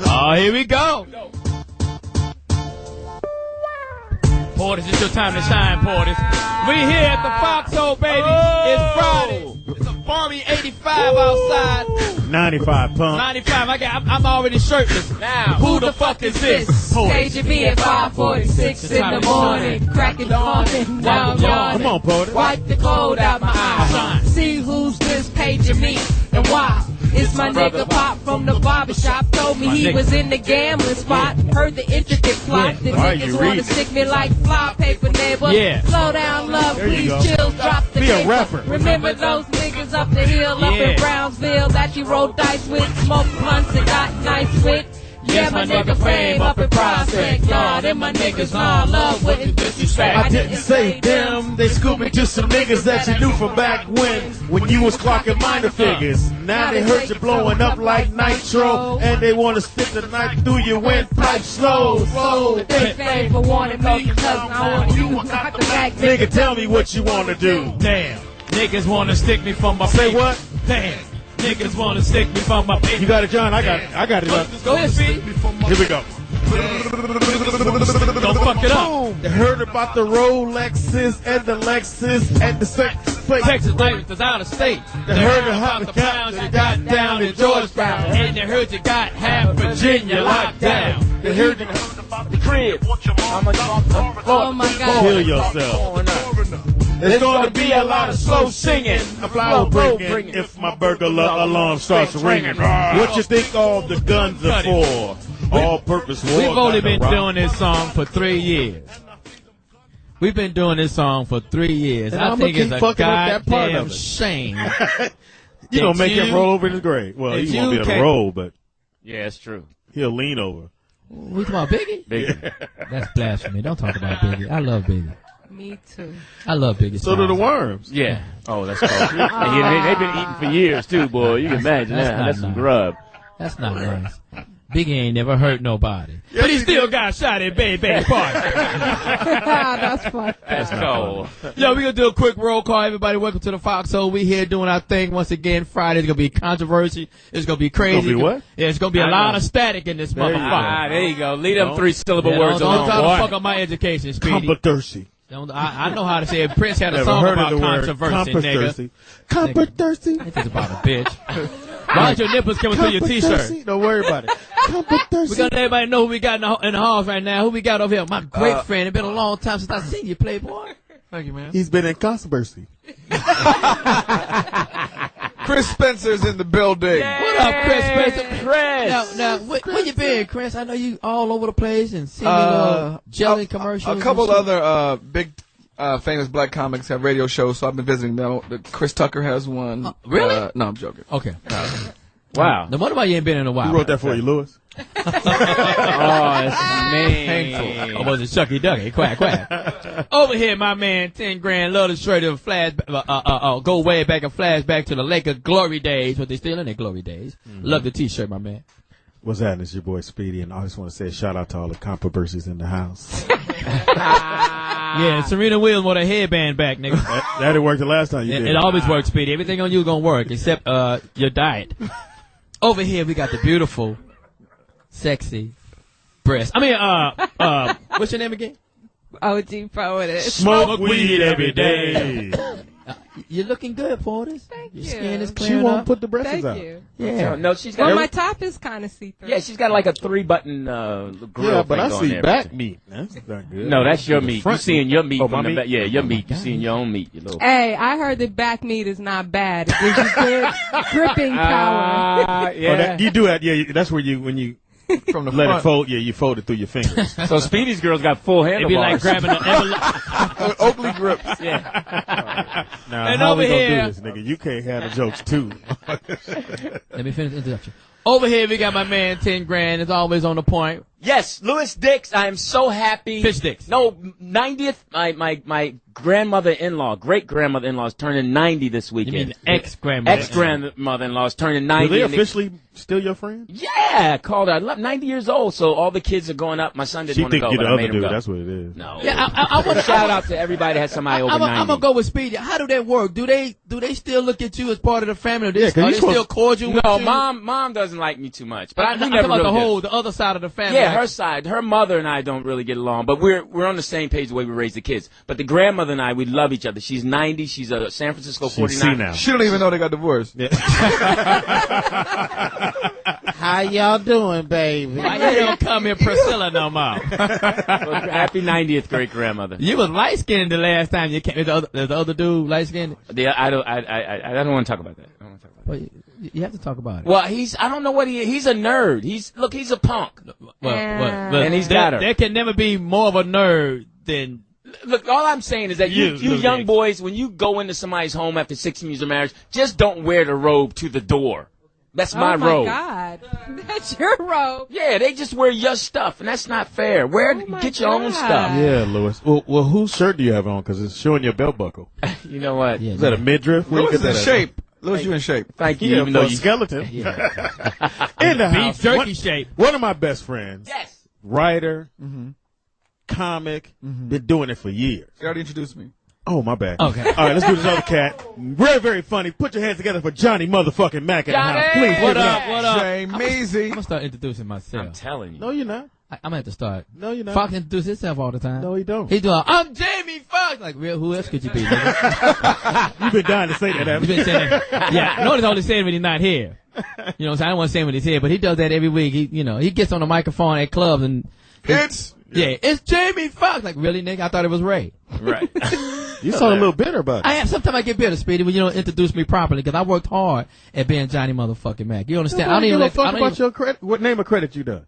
Oh, here we go. Portis, it's your time to shine, Portis. We here at the Foxxhole, baby. It's Friday. It's a balmy 85 outside. 95, pump. 95. I'm already shirtless. Now, who the fuck is this? Paging me at 5:46 in the morning. Cracking dawn. Now I'm yawning. Come on, Portis. Wipe the cold out my eyes. See who's this paging me and why. It's my nigga Pop from the barbershop. Told me he was in the gambling spot. Heard the intricate plot. The niggas wanna stick me like fly paper, neighbor. Yeah. Slow down, love, please chill, drop the Be a paper. rapper. Remember those niggas up the hill, up in Brownsville that you rolled dice with, smoked blunts and got nice with. Yeah, my nigga Fame up in Prospect, y'all. Them my niggas all love with the disrespect. I didn't say them. They scooped me to some niggas that you knew from back when you was clocking minor figures. Now they heard you blowing up like nitro, and they want to stick the knife through your windpipe slow. Big Fame for wanting me, cause I want you not the back Nigga, tell me what you want to do. Damn. Niggas want to stick me from my Say paper. what? Damn. Niggas want to stick me from my paper. You got it, John? I got it up. Go ahead, Speedy. Here we go. Don't fuck it up. They heard about the Rolexes and the Lexus and the sex plate. Texas ladies is out of state. They heard about the pounds you got down in Georgetown. And they heard you got half Virginia locked down. They heard about the crib. Oh my God. Kill yourself. There's going to be a lot of slow singing. A flower bringing if my burglar alarm starts ringing. What you think all the guns are for? All-purpose war. We've only been doing this song for 3 years. We've been doing this song for 3 years. And I I'm think gonna it's keep a fucking up that part goddamn of it. shame. You don't make him you- roll over in his grave. Well, that he won't be you able to can't- roll, but Yeah, it's true. he'll lean over. We talking about Biggie? Biggie. That's blasphemy. Don't talk about Biggie. I love Biggie. Me too. I love Biggie. So do the worms. Yeah. Oh, that's cool. And they've been eating for years, too, boy. You can imagine That's that. not That's some nice. grub. That's not nice. Biggie ain't never hurt nobody. But he still got shot at Baby Party. That's fun. That's cold. Yo, we gonna do a quick roll call. Everybody, welcome to the Foxxhole. We here doing our thing once again. Friday, it's gonna be controversy. It's gonna be crazy. It's gonna be what? Yeah, it's gonna be a lot of static in this There you go. motherfucker. There you go. Leave them Don't- 3-syllable words don't alone, try to boy. fuck up my education, Speedy. Compa-thirsty. I know how to say it. Prince had a Never song heard about of the word controversy, nigga. Compa-thirsty. It's about a bitch. Why is your nipples coming through your t-shirt? Compa-thirsty. Don't worry about it. Compa-thirsty. We're gonna let everybody know who we got in the halls right now. Who we got over here? My great friend. It's been a long time since I seen you, Playboy. Thank you, man. He's been in controversy. Chris Spencer's in the building. What up, Chris Spencer? Chris. Now, where you been, Chris? I know you all over the place and seeing jelly commercials. A couple and shit. other big famous black comics have radio shows, so I've been visiting them. Chris Tucker has one. Really? No, I'm joking. Okay. Wow. No wonder why you ain't been in a while. Who wrote that for you, Lewis? Oh, that's mean. Or was it Chucky Ducky? Quack, quack. Over here, my man, 10 grand, love the straight of flash, go way back and flashback to the Laker glory days, what they still in their glory days. Love the t-shirt, my man. What's happening? It's your boy Speedy, and I just want to say a shout out to all the controversies in the house. Yeah, and Serena Williams with her headband back, nigga. that didn't work the last time you did It always works, Speedy. Everything on you is gonna work, except your diet. Over here, we got the beautiful, sexy breast. I mean, what's your name again? OG Poetess. Smoke weed every day. You're looking good, Portis. Thank Your you. skin is She clearing won't up. put the breasts Thank out. you. Yeah. No, she's Well, got. my top is kind of see-through. Yeah, she's got like a 3-button grill. Yeah, but thing I going see there. back meat. That's not good. No, that's your The meat. You front seeing your meat Oh, from my the meat? back? Yeah, your meat. You seeing your own meat, you little. Hey, I heard that back meat is not bad. It gives you good gripping power. Oh, that, you do that. Yeah, that's where you when you From the let front. it fold. Yeah, you fold it through your fingers. So Speedy's girl's got full It'd be like handlebars. grabbing an Oakley grips. Yeah. Now, And how over we gonna here- do this, nigga? You can't have the jokes too. Let me finish the introduction. Over here, we got my man, 10 grand. Is always on the point. Yes, Louis Dix. I am so happy. Fish Dix. No, 90th. My grandmother-in-law, great-grandmother-in-law, is turning 90 this weekend. You mean ex-grandmother? Ex-grandmother-in-law is turning 90. Are they officially still your friend? Yeah, called her. 90 years old, so all the kids are going up. My son didn't want to go, She think but you're I the made other him dude. go. That's what it is. No. Yeah, I want to Shout out to everybody that has somebody over 90. I'm gonna go with Speedy. How do that work? Do they still look at you as part of the family? Or are they still cordial with No, you? mom doesn't like me too much. But I'm we talking never about really did. the other side of the family. Yeah, her side. Her mother and I don't really get along, but we're on the same page the way we raise the kids. But the grandmother and I, we love each other. She's 90. She's a San Francisco 49. Now. She don't even know they got divorced. Yeah. How y'all doing, baby? Why you don't come here, Priscilla, no more? Well, happy 90th great grandmother. You was light skinned the last time you came. Is the other dude light skinned? Yeah, I don't want to talk about that. I don't want to talk about that. Well, you have to talk about it. Well, I don't know what he's a nerd. He's a punk. Well, and he's got her. There can never be more of a nerd than. Look, all I'm saying is that you young boys, when you go into somebody's home after 16 years of marriage, just don't wear the robe to the door. That's my robe. Oh, my God. That's your robe. Yeah, they just wear your stuff, and that's not fair. Get your own stuff. Yeah, Louis. Well, whose shirt do you have on? Because it's showing your belt buckle. You know what? Yeah, Is that a midriff? Where you Louis get is that in at? shape. Louis, you in shape. Thank you. Yeah, Even for though a you skeleton. Yeah. In the Beef house. jerky shape. One of my best friends. Yes. Writer. Comic. Been doing it for years. You already introduced me. Oh, my bad. Okay. All right, let's do this other cat. Very, very funny. Put your hands together for Johnny motherfucking Mack in the Johnny! house. Please. What give it up? What up? Jay I'm Mazy. gonna start introducing myself. I'm telling you. No, you're not. I'm gonna have to start. No, you're not. Fox introduces himself all the time. No, he don't. He doing. I'm Jamie Foxx. Like, real? Who else could you be? Nigga? You've been dying to say that, He's haven't you? been saying that. Yeah, notice only saying when he's not here. You know what I'm saying? I don't want to say him when he's here, but he does that every week. He gets on the microphone at clubs and It's it's Jamie Foxx. Like, really, nigga? I thought it was Ray. Right. You sound a little bitter about it. I am. Sometimes I get bitter, Speedy, when you don't introduce me properly, because I worked hard at being Johnny motherfucking Mack. You understand? I don't even let. about your credit. What name of credit you done?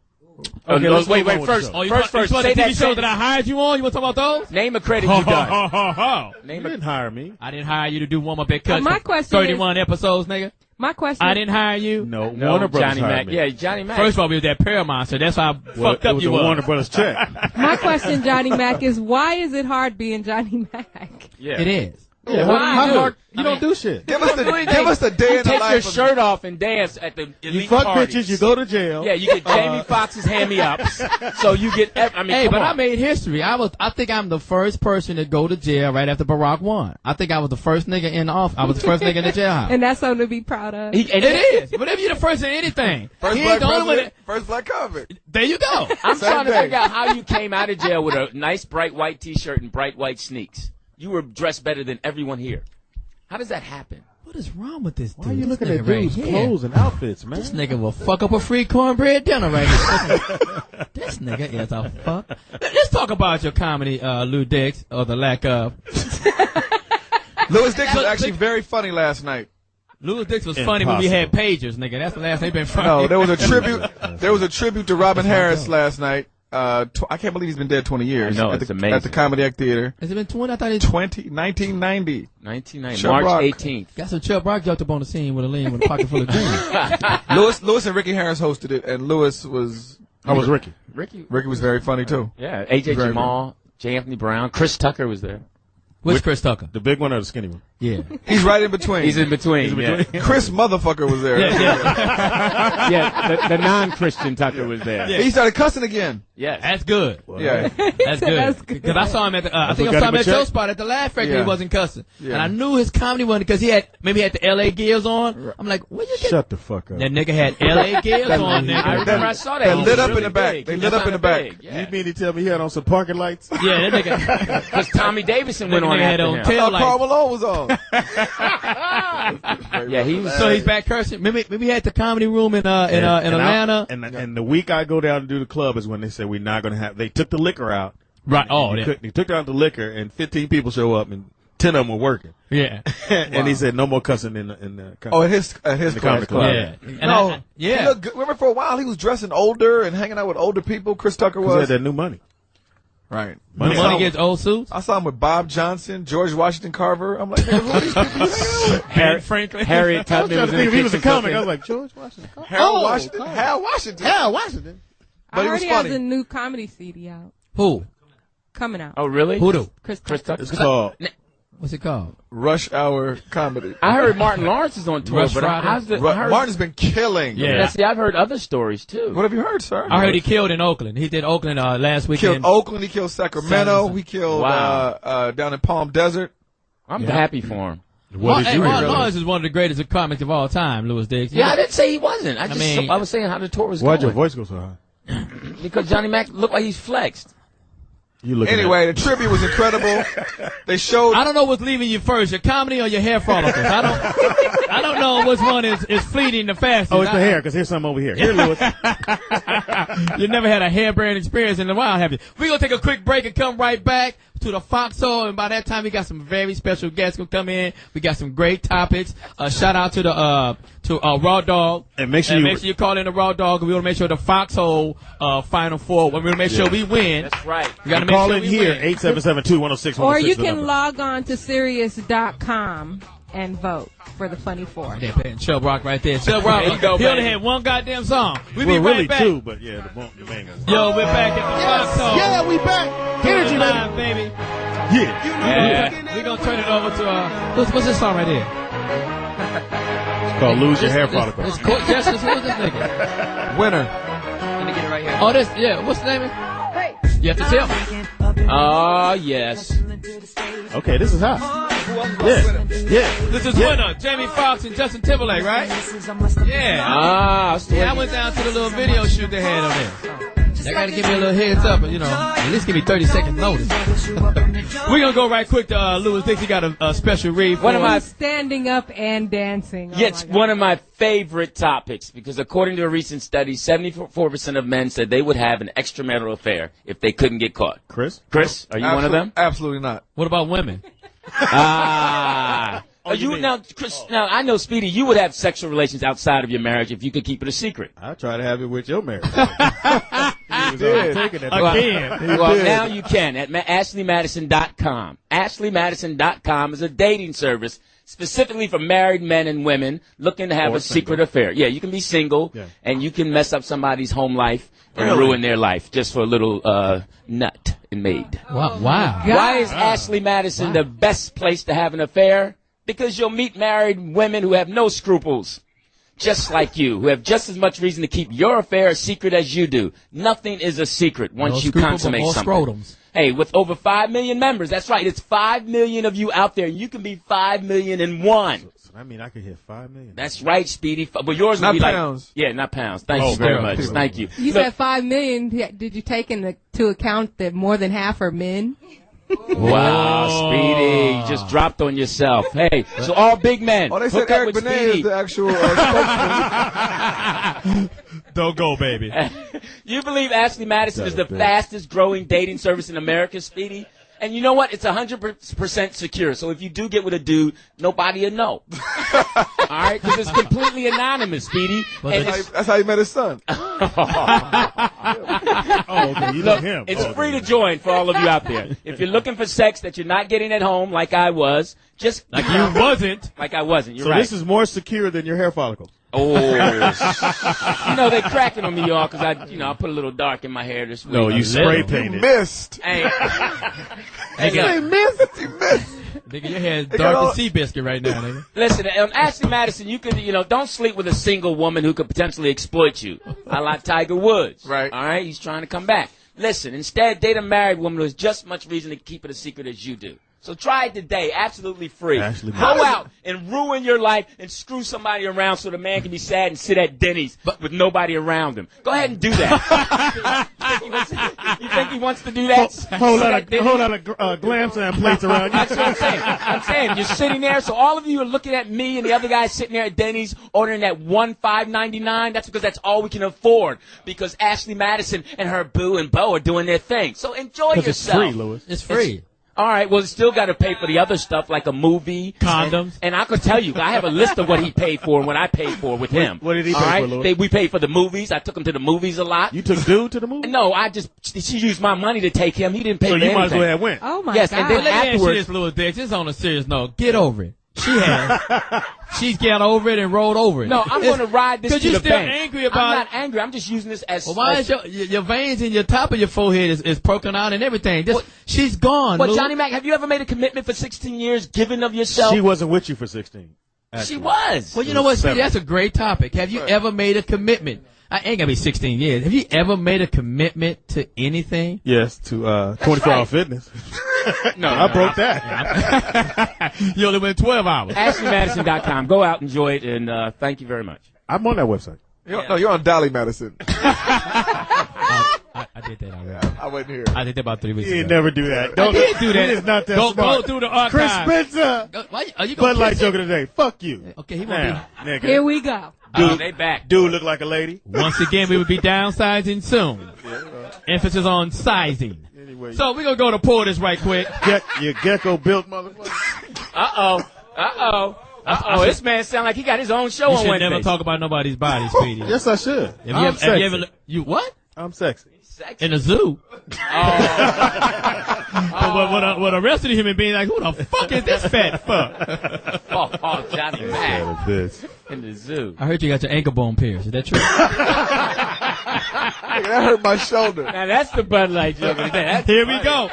Okay, let's wait, move on with first. the show. First, you say the that TV show that I hired you on? You want to talk about those? Name a credit you done. You Name didn't hire me. I didn't hire you to do warm-up at cuts. My for question 31 episodes, nigga. My question I didn't hire you. No, No, Warner Brothers Johnny hired Mack. me. Yeah, Johnny Mack. First of all, we was at Paramount, so that's how I fucked it up was you a were. Warner Brothers check. My question, Johnny Mack, is why is it hard being Johnny Mack? Yeah. It is. Yeah, What do you do? hard? You don't do shit. give us the day You in the take your life. shirt off and dance at the elite You fuck parties. bitches, you go to jail. Yeah, you get Jamie Foxx's hand-me-ups. So you get. Hey, come but on. I made history. I think I'm the first person to go to jail right after Barack won. I think I was the first nigga in the office. I was the first nigga in the jailhouse. And that's something to be proud of. It is. Whatever you're the first in anything. First He black ain't the only one president, that- first black convict. There you go. I'm Same trying to day. figure out how you came out of jail with a nice bright white T-shirt and bright white sneaks. You were dressed better than everyone here. How does that happen? What is wrong with this dude? Why are you This looking nigga at right dudes' here. clothes and outfits, man? This nigga will fuck up a free cornbread dinner right now. This nigga is a fuck. Let's talk about your comedy, Lou Dix, or the lack of. Louis Dix was actually very funny last night. Louis Dix was funny when we had pagers, nigga. That's the last thing been funny. No, there was a tribute. There was a tribute to Robin Harris last night. I can't believe he's been dead 20 years. I know, at it's the, amazing. At the Comedy Act Theater. Has it been 20? I thought it 1990. 1990, Chubb March Rock. 18th. got some Chubb Rock jumped up on the scene with a lean with a pocket full of green. Louis and Ricky Harris hosted it, and Louis was. How was Ricky? Ricky. Ricky was very funny too. Yeah, A.J. Very Jamal, J. Anthony Brown, Chris Tucker was there. Which Chris Tucker? The big one or the skinny one? Yeah. He's right in between. He's in between. Yeah, Chris motherfucker was there. yeah the non-Christian Tucker was there. He started cussing again. Yes. That's good. Yeah. That's good. That's good. Because I saw him at the, I think I what saw got him him a at Joe check? Spot at the Laugh Factory. Yeah. He wasn't cussing. Yeah. And I knew his comedy wasn't because he had the LA Gears on. I'm like, where you get Shut the fuck up. that nigga had LA Gears on, I nigga. remember I saw that. They He lit was up in really the back. big. They He lit was up in the kinda back. big, Yeah. You mean to tell me he had on some parking lights? Yeah, that nigga. Because Tommy Davidson went on Nigga had after on him. tail I thought Karl lights. Malone was on. Yeah, he was. So he's back cursing. Maybe he had the comedy room in Atlanta. And the week I go down to do the club is when they said we're not going to have. They took the liquor out. Right. Oh, They took out the liquor, and 15 people show up, and 10 of them were working. yeah. And he said no more cussing in the. Oh, at his the comedy comedy club. Yeah. And No, yeah. He looked good. Remember for a while he was dressing older and hanging out with older people. Chris Tucker He had was. that new money. Right. When money gets old suits. I saw him with Bob Johnson, George Washington Carver. I'm like, nigga, who are these people hanging out with? Franklin. Harriet I was Tubman trying was to in think the if he was a kitchen comic. I cooking. was like, George Washington. Harold Washington. Hal Washington. Hal Washington. But I it was heard he has funny. a new comedy CD out. Who? Coming out. Oh, really? Who do? Chris Chris Tucker. It's called. What's it called? Rush Hour Comedy. I heard Martin Lawrence is on tour, Rush but Friday? how's the? I heard, Martin's been killing. Yeah. Now, see, I've heard other stories too. What have you heard, sir? I heard he killed in Oakland. He did Oakland last He weekend. killed Oakland. He killed Sacramento. San- He killed Wow. down in Palm Desert. I'm happy for him. What did you Martin hear? Lawrence is one of the greatest comics of all time, Louis Dix. Yeah, I didn't say he wasn't. I mean- was saying how the tour was Why'd your going. voice go so high? Because Johnny Mack looked like he's flexed. You looking Anyway, the tribute was incredible. They showed. I don't know what's leaving you first, your comedy or your hair follicles. I don't know which one is fleeting the fastest. Oh, it's the hair, because here's something over here. Here, Lewis. You never had a hair-bearing experience in a while, have you? We're going to take a quick break and come right back to the Foxxhole, and by that time we got some very special guests going to come in. We got some great topics. Shout out to the Raw Dog. And make sure you call in the Raw Dog, and we want to make sure the Foxxhole Final Four, we want to make sure we win. That's right. We got to make call sure in we here, win. 877-210-616. Or you the can number. log on to Sirius.com and vote for the Funny Four. Yeah, man, Chubb Rock right there. Chubb Rock, There you go, he only baby. had one goddamn song. We be Well, right really back. two, but yeah, the main one. Yo, we're back at the Foxxhole. Yeah, we back. Energy, baby. Live, baby. Yeah. Yeah. We're going to turn it over to, what's this song right here? It's called Lose Your Hair Follicle. It's Court Justice. Who's this nigga? Winner. Let me get it right here. Oh, this, yeah, what's the name of it? You have to tell me. Oh, yes. Okay, this is hot. Yeah. Yeah. This is winner, Jamie Foxx and Justin Timberlake, right? Yeah. Ah, Yeah, I went down to the little video shoot they had on there. They got to give me a little heads up, you know, at least give me 30 seconds notice. We're going to go right quick to Louis Dix. He got a special read for One of my- us. Standing up and dancing. Oh Yeah, it's my God. one of my favorite topics because according to a recent study, 74% of men said they would have an extramarital affair if they couldn't get caught. Chris? Chris, are you one of them? Absolutely not. What about women? Ah. Oh, you mean- now, Chris, now I know, Speedy, you would have sexual relations outside of your marriage if you could keep it a secret. I try to have it with your marriage. He was already taking that. Again. Well, now you can at AshleyMadison.com. AshleyMadison.com is a dating service specifically for married men and women looking to have Or a secret affair. Yeah, you can be single, Yeah. and you can mess up somebody's home life and Really? ruin their life just for a little nut and maid. Wow. Why is Ashley Madison the best place to have an affair? Because you'll meet married women who have no scruples, just like you, who have just as much reason to keep your affair a secret as you do. Nothing is a secret once No you scruple, but consummate more something. scrotums. Hey, with over 5 million members, that's right. It's 5 million of you out there. You can be 5,000,001. So I mean, I could hit 5 million. That's right, Speedy. But yours would Not be pounds. like, yeah, not pounds. Thank Oh, you very girl. much. People. Thank you. You Look, said 5 million. Did you take into account that more than half are men? wow, Speedy, you just dropped on yourself. Hey, so all big men. Oh, they hook said up Eric with Benet Speedy. is the actual spokesman. Don't go, baby. You believe Ashley Madison is the fastest growing dating service in America, Speedy? And you know what? It's 100% secure. So if you do get with a dude, nobody will know. All right? Because it's completely anonymous, Speedy. And it's, That's how he met his son. Oh, okay. You look, love him. it's Oh, free okay. to join for all of you out there. If you're looking for sex that you're not getting at home like I was, just Like you wasn't. like I wasn't. You're So right. this is more secure than your hair follicles. Oh, you know they cracking on me, y'all, because I put a little dark in my hair this week. No, you spray You painted. missed. Hey, He missed. He missed. Nigga, your hair is got dark all- as sea biscuit right now, nigga. listen, on Ashley Madison, you could, don't sleep with a single woman who could potentially exploit you. I like Tiger Woods. Right. All right, he's trying to come back. Listen, instead, date a married woman who has just as much reason to keep it a secret as you do. So try it today, absolutely free. Ashley Go Madison. out and ruin your life and screw somebody around so the man can be sad and sit at Denny's with nobody around him. Go ahead and do that. you think he wants to do that? Whole Sit lot at of Denny's? glam slam plates around you. That's what I'm saying. I'm saying you're sitting there, so all of you are looking at me and the other guy sitting there at Denny's ordering that $5.99. That's because that's all we can afford. Because Ashley Madison and her boo and beau are doing their thing. So enjoy Because it's yourself. free, Louis. It's free. All right, well, you still got to pay for the other stuff like a movie, Condoms. and I could tell you, I have a list of what he paid for and what I paid for with him. What did he All pay right? for, Louis? We paid for the movies. I took him to the movies a lot. You took dude to the movie? No, she used my money to take him. He didn't pay So for you might as anything. well have went. Oh my Yes, God. and then Let me ask you afterwards, this, Louis Dix. It's on a serious note. Get over it. She has. She's got over it and rolled over it. No, I'm going to ride this to the bank. Because you're still angry about I'm not angry. I'm just using this as... Well, why is your veins in your top of your forehead is poking out and everything? She's gone, But Lou. Johnny Mack, have you ever made a commitment for 16 years, giving of yourself? She wasn't with you for 16. Actually. She was. Well, you know what, Speedy? That's a great topic. Have you ever made a commitment? I ain't gonna be 16 years. Have you ever made a commitment to anything? Yes, to 24-hour fitness. No, I broke that. You only went 12 hours. AshleyMadison.com. Go out, enjoy it, and thank you very much. I'm on that website. No, you're on Dolly Madison. I did that already. I wasn't here. I did that about 3 weeks You ago. never do that. I did do that. It is not that Go smart. through the Chris archive. Spencer. Why, are you gonna Bud Light kiss joke of the day. Fuck you. Okay, he won't Now, nigga. Here we go. Dude, They back. dude look like a lady. Once again, we will be downsizing soon. Emphasis on sizing. Anyway, So we're going to go to Poetess right quick. you gecko built motherfucker. Uh-oh. This man sound like he got his own show You on should Wednesday. never talk about nobody's body, Speedy. Yes, I should. Have you ever you what? I'm sexy. In a zoo? What the rest of the human being like, who the fuck is this fat fuck? Oh, Johnny Mack This. in the zoo. I heard you got your ankle bone pierced. Is that true? Nigga, that hurt my shoulder. Now that's the Bud Light joke of the day. That's Here we go.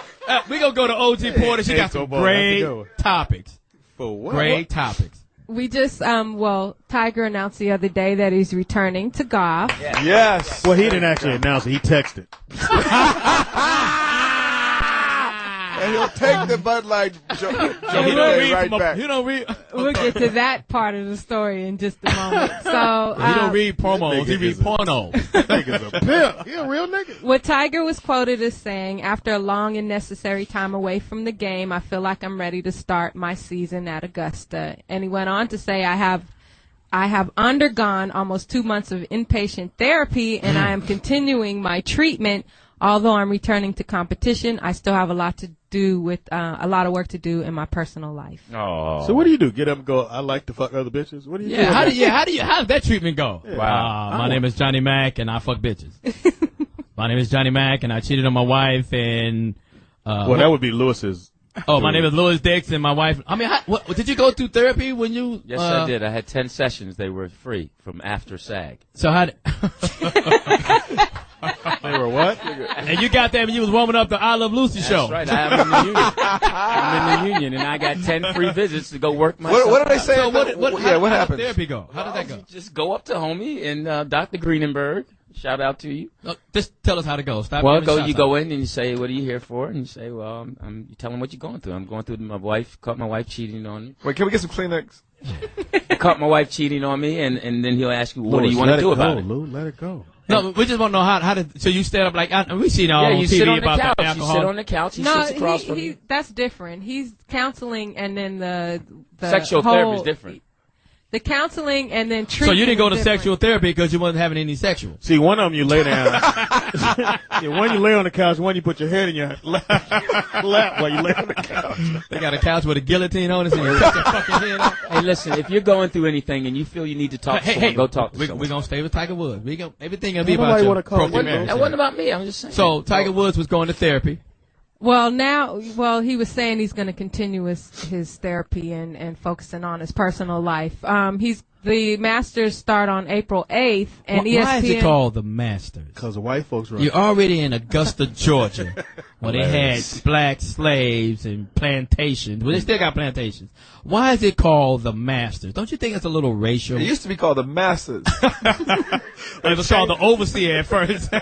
We're going to go to OG Porter. She got some Ankle bone, great that's a good one. topics. For what? Great topics. We just, Tiger announced the other day that he's returning to golf. Yes. Well, he didn't actually announce it. He texted. And he'll take the Bud Light joke He don't read right from back. he don't read. We'll get to that part of the story in just a moment. So, He don't read promos. He nigga read is a- porno. Nigga's a pimp. He a real nigga. what Tiger was quoted as saying, after a long and necessary time away from the game, I feel like I'm ready to start my season at Augusta. And he went on to say, I have undergone almost 2 months of inpatient therapy, and I am continuing my treatment. Although I'm returning to competition, I still have a lot to do with a lot of work to do in my personal life. Oh. So what do you do? Get up and go, I like to fuck other bitches? What do you do? How does that treatment go? Wow. My name is Johnny Mack and I fuck bitches. My name is Johnny Mack and I cheated on my wife and Well, that would be Lewis's. my name is Louis Dix and my wife. I mean, what did you go through therapy when you? Yes, I did. I had 10 sessions. They were free from after SAG. So how? They were what? And you got there and you was warming up the I Love Lucy show. That's right. I'm in the union. I'm in the union, and I got 10 free visits to go work myself. What do they say? So How how does does therapy go? How does that go? You just go up to homie and Dr. Greenenberg. Shout out to you. No, just tell us how to go. Stop. Well, giving shots you out. go in and you say, "What are you here for?" And you say, "Well, you tell them what you're going through. I'm going through caught my wife cheating on me. Wait, can we get some Kleenex? I caught my wife cheating on me," and then he'll ask you, "What do you want to do about it?" Lou, let it go. No, we just want to know how to. So you stand up like we seen all Yeah, on you TV sit on the about couch. the You alcohol. sit on the couch. He sits across from you. That's different. He's counseling, and then the Sexual whole, therapy is different. The counseling and then treatment. So you didn't go to is different. sexual therapy because you wasn't having any sexual. See, one of them you lay down. One you lay on the couch, one you put your head in your lap while you lay on the couch. They got a couch with a guillotine on it, and you cut your fucking head off. Hey, listen, if you're going through anything and you feel you need to talk to someone, go talk to We're someone. gonna stay with Tiger Woods. Everything gonna be Nobody about wanna your call broken you, marriage. That wasn't about me. I'm just saying. So Tiger Woods was going to therapy. Well, he was saying he's going to continue his therapy and focusing on his personal life. The Masters start on April 8th, and ESPN. Why is it called the Masters? Because the white folks run. You're already in Augusta, Georgia, where they had black slaves and plantations. Well, they still got plantations. Why is it called the Masters? Don't you think it's a little racial? It used to be called the Masters. It was called the Overseer at first.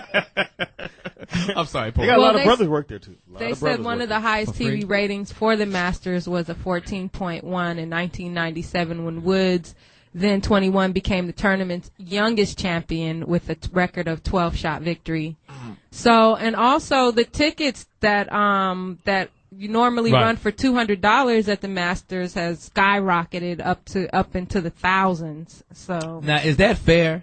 I'm sorry, Paul. They got a lot of they brothers work there, too. They said one of the highest For free? TV ratings for the Masters was a 14.1 in 1997 when Woods, then 21, became the tournament's youngest champion with a record of 12-shot victory. So, and also the tickets that you normally Right. run for $200 at the Masters has skyrocketed up into the thousands. So Now, is that fair?